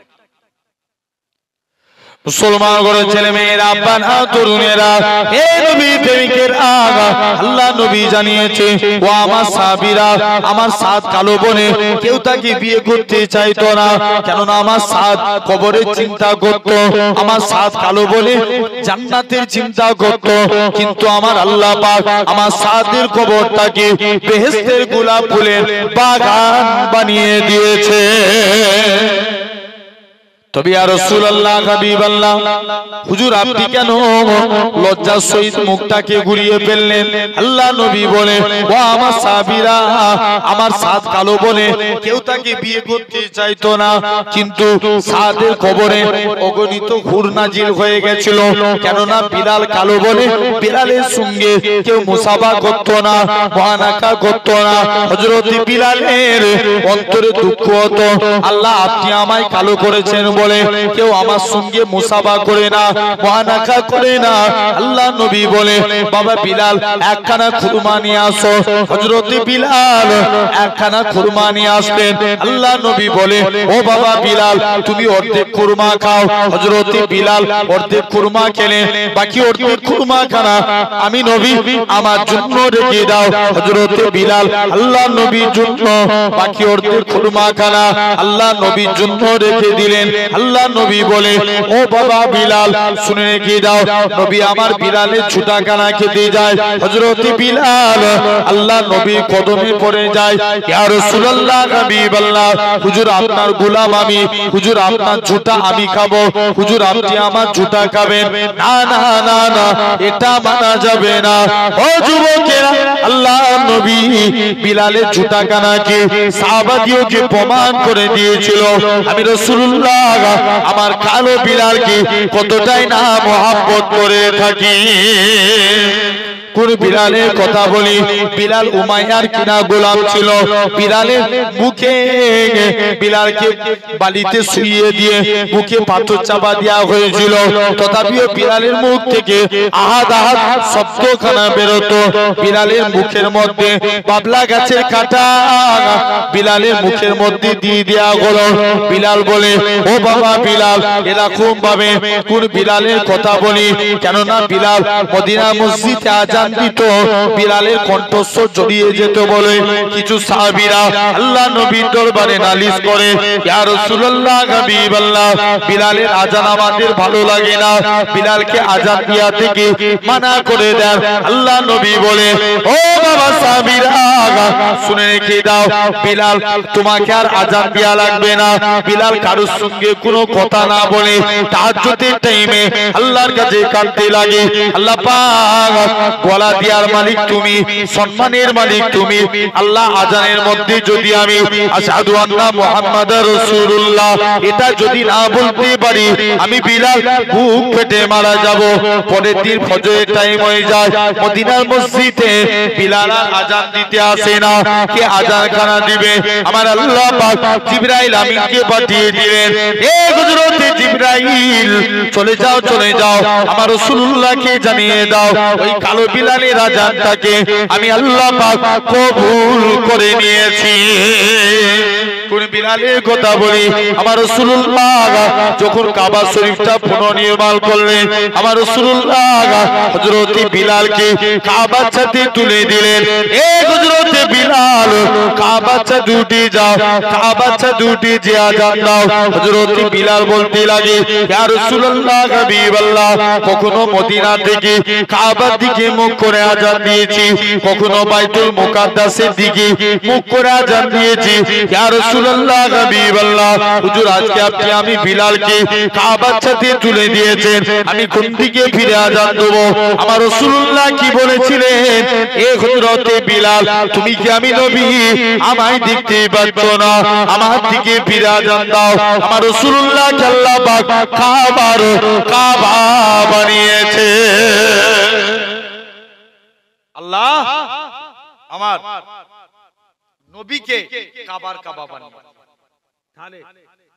মুসলমান ঘরের ছেলে মেয়েরা, আব্বারা, তরুণেরা, হে নবী প্রেমিকেরা, আল্লাহ নবী জানিয়েছে, ও আমার সাহাবীরা, আমার সাদ কালো বনে কেউ তাকে বিয়ে করতে চাইতো না, কেননা আমার সাদ কবরের চিন্তা করত, আমার সাদ কালো বনে জান্নাতের চিন্তা করত, কিন্তু আমার আল্লাহ পাক আমার সাদের কবরটাকে বেহেশতের গোলাপ ফুলের বাগান বানিয়ে দিয়েছে। তবে ইয়া রাসূলুল্লাহ, হাবিবাল্লাহ, হুজুর আপনি কেন লজ্জার সহিত মুখটাকে ঘুরিয়ে ফেললেন? আল্লাহ নবী বলে, ও আমার সাহাবীরা, আমার সাদ কালো বনে কেউ তাকে বিয়ে করতে চাইতো না, কিন্তু সাদের কবরে অগণিত হুর নাজিল হয়ে গেছিল, কেননা বিলাল কালো বনে বিলালের সঙ্গে কেউ মুসাফা করতো না, মুআনাকা করতো না। হযরত বিলালের অন্তরে দুঃখ হতো, আল্লাহ আপনি আমায় কালো করেছেন বলে কেউ আমার সঙ্গে মুসাফা করে না, মুআনাকা করে না। আল্লাহ নবী বলে, বাবা বিলাল একখানা খুরমা নিয়ে আসো। হযরত বিলাল একখানা খুরমা নিয়ে আসলেন। আল্লাহ নবী বলে, ও বাবা বিলাল তুমি অর্ধেক খুরমা খাও। হযরত বিলাল অর্ধেক খুরমা খেলেন, বাকি অর্ধেক খুরমা খানা আমি নবী আমার জন্য রেখে দাও। হযরত বিলাল আল্লাহ নবীর জন্য বাকি অর্ধেক খুরমা খানা আল্লাহ নবীর জন্য রেখে দিলেন। আল্লাহ নবী বলে, ও বাবা বিলাল শুনে রেখে দাও, নবী আমার বিলালের ছুটা কানা খেতে যায়। হযরত বিলাল আল্লাহ নবীর কদমে পড়ে যায়, ইয়া রাসূলুল্লাহ, হাবিবাল্লাহ, হুজুর আপনার গোলাম আমি, হুজুর আপনার ছুটা আমি খাবো, হুজুর আপনি আমার ছুটা খাবেন। না না না না, এটা মানা যাবে না। ও যুবকেরা, আল্লাহ নবী বিলালের ছুটা কানাকে সাহাবাদিওকে প্রমাণ করে দিয়েছিল, আমি রাসূলুল্লাহ আমার কালো বিলালকে কতটাই না মহব্বত করে থাকি। কোন বিলালের কথা বলি? বিলাল উমাইয়ার কিনা গোলাম ছিল। বিলালের মুখে বিলালকে বালিতে শুইয়ে দিয়ে মুখে পাথর চাপা দেওয়া হয়েছিল, তথাপিও বিলালের মুখ থেকে আহাদ আহাদ শব্দখানা বেরোতো। বিলালের মুখের মধ্যে বাবলা গাছের কাঁটা বিলালের মুখের মধ্যে দিয়ে দেওয়া হলো। বিলাল বলে, ও বাবা বিলাল, এরকম ভাবে কোন বিলালের কথা বলি? কেননা বিলাল মদিনা মসজিদে আজান দিত, বিলালের কণ্ঠস্বর জড়িয়ে যেত বলে কিছু সাহাবীরা আল্লাহ নবীর দরবারে নালিশ করে, ইয়া রাসূলুল্লাহ, হাবিবাল্লাহ, বিলালের আজান আমাদের ভালো লাগে না, বিলালকে আজান দিয়া থেকে মানা করে দেন। আল্লাহ নবী বলে, ও বাবা সাহাবীরা শুনে রেখে দাও, বিলাল তোমাকে আর আজান দেয়া লাগবে না। বিলাল কারোর সঙ্গে কোনো কথা না বলে তাহাজ্জুদের টাইমে আল্লাহর কাছে কাঁদতে লাগে, আল্লাহ পাক গলা দিয়ার মালিক তুমি, সম্মানের মালিক তুমি। আল্লাহ আজানের মধ্যে যদি আমি আশহাদু আন্না মুহাম্মাদার রাসূলুল্লাহ এটা যদি না বলতে পারি, আমি বিলাল বুক ফেটে মারা যাব। পরের দিন ফজরের টাইম হয়ে যায়, মদিনার মসজিদে বিলাল আজান দিতে আসে না, কে আজান খানা দিবে? আমার আল্লাহ পাক জিবরাইল আমিনকে পাঠিয়ে দিলেন, এ হযরত জিবরাইল চলে যাও, চলে যাও, আমার রাসূলুল্লাহকে জানিয়ে দাও ওই কালো বিলালের আজানটাকে আমি আল্লাহ পাক কবুল করে নিয়েছি। কোন বিলালের কথা বলি? আমার রাসূলুল্লাহ যখন কাবা শরীফটা পুনর্নির্মাণ করলেন, আমার রাসূলুল্লাহ হযরত বিলালকে কাবার ছাদে তুলে দিলেন, এ হযরত বিলাল কাবার ছাদে উঠে যাও, কাবার ছাদে উঠে যে আজান দাও। হযরত বিলাল বলতে লাগে, ইয়া রাসূলুল্লাহ, হাবিবাল্লাহ, কখনো মদিনা থেকে কাবার দিকে মুখ করে আজান দিয়েছি, কখনো বাইতুল মুকাদ্দাসের দিকে মুখ করে আজান দিয়েছি। ইয়া রাসূলুল্লাহ, রাসূলুল্লাহ হাবিবাল্লাহ হুজুর আজকে আপনি আমি বিলালকে কাবার সাথে তুলে দিয়েছেন আমি কোন দিকে ফিরে আজান দেব আমার রাসূলুল্লাহ কি বলেছিলেন এ হযরতে বিলাল তুমি কি আমি নবী আমায় দেখতে পাচ্ছ না আমার দিকে ফিরে আজান দাও আমার রাসূলুল্লাহ আল্লাহ পাক কাবা বানিয়েছে আল্লাহ আমার নবীকে কাবার কাবা বানিয়েছে তাহলে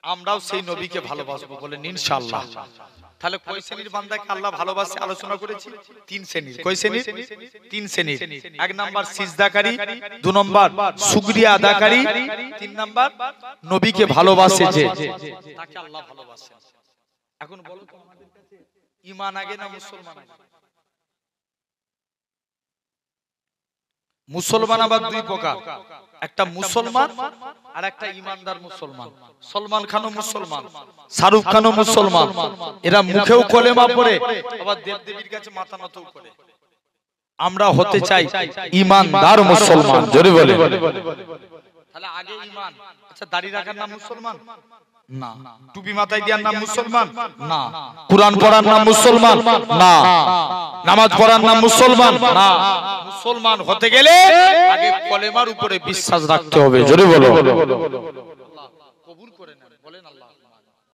আমরাও সেই নবীকে ভালোবাসবো বলেন ইনশাআল্লাহ তাহলে কয় শ্রেণীর বান্দাকে আল্লাহ ভালোবাসে আলোচনা করেছি তিন শ্রেণীর কয় শ্রেণীর তিন শ্রেণীর এক নাম্বার সিজদাকারী দুই নাম্বার শুকরিয়া আদাকারী তিন নাম্বার নবীকে ভালোবাসে যে তাকে আল্লাহ ভালোবাসে এখন বলো তো আমাদের কাছে ঈমান আগে না মুসলমান আগে মুসলমান আবার দুই প্রকার একটা মুসলমান আর একটা ঈমানদার মুসলমান সলমান খানও মুসলমান শাহরুখ খানও মুসলমান এরা মুখেও কলেমা পড়ে আবার দেবদেবীর কাছে মাথা নত করে আমরা হতে চাই ঈমানদার মুসলমান জোরে বলে তাহলে আগে ঈমান আচ্ছা দাড়ি রাখার নাম মুসলমান না টুপি মাথায় দেওয়ার নাম মুসলমান না কুরআন পড়ার নাম মুসলমান না নামাজ পড়ার নাম মুসলমান না মুসলমান হতে গেলে আগে কলেমার উপরে বিশ্বাস রাখতে হবে জোরে বলো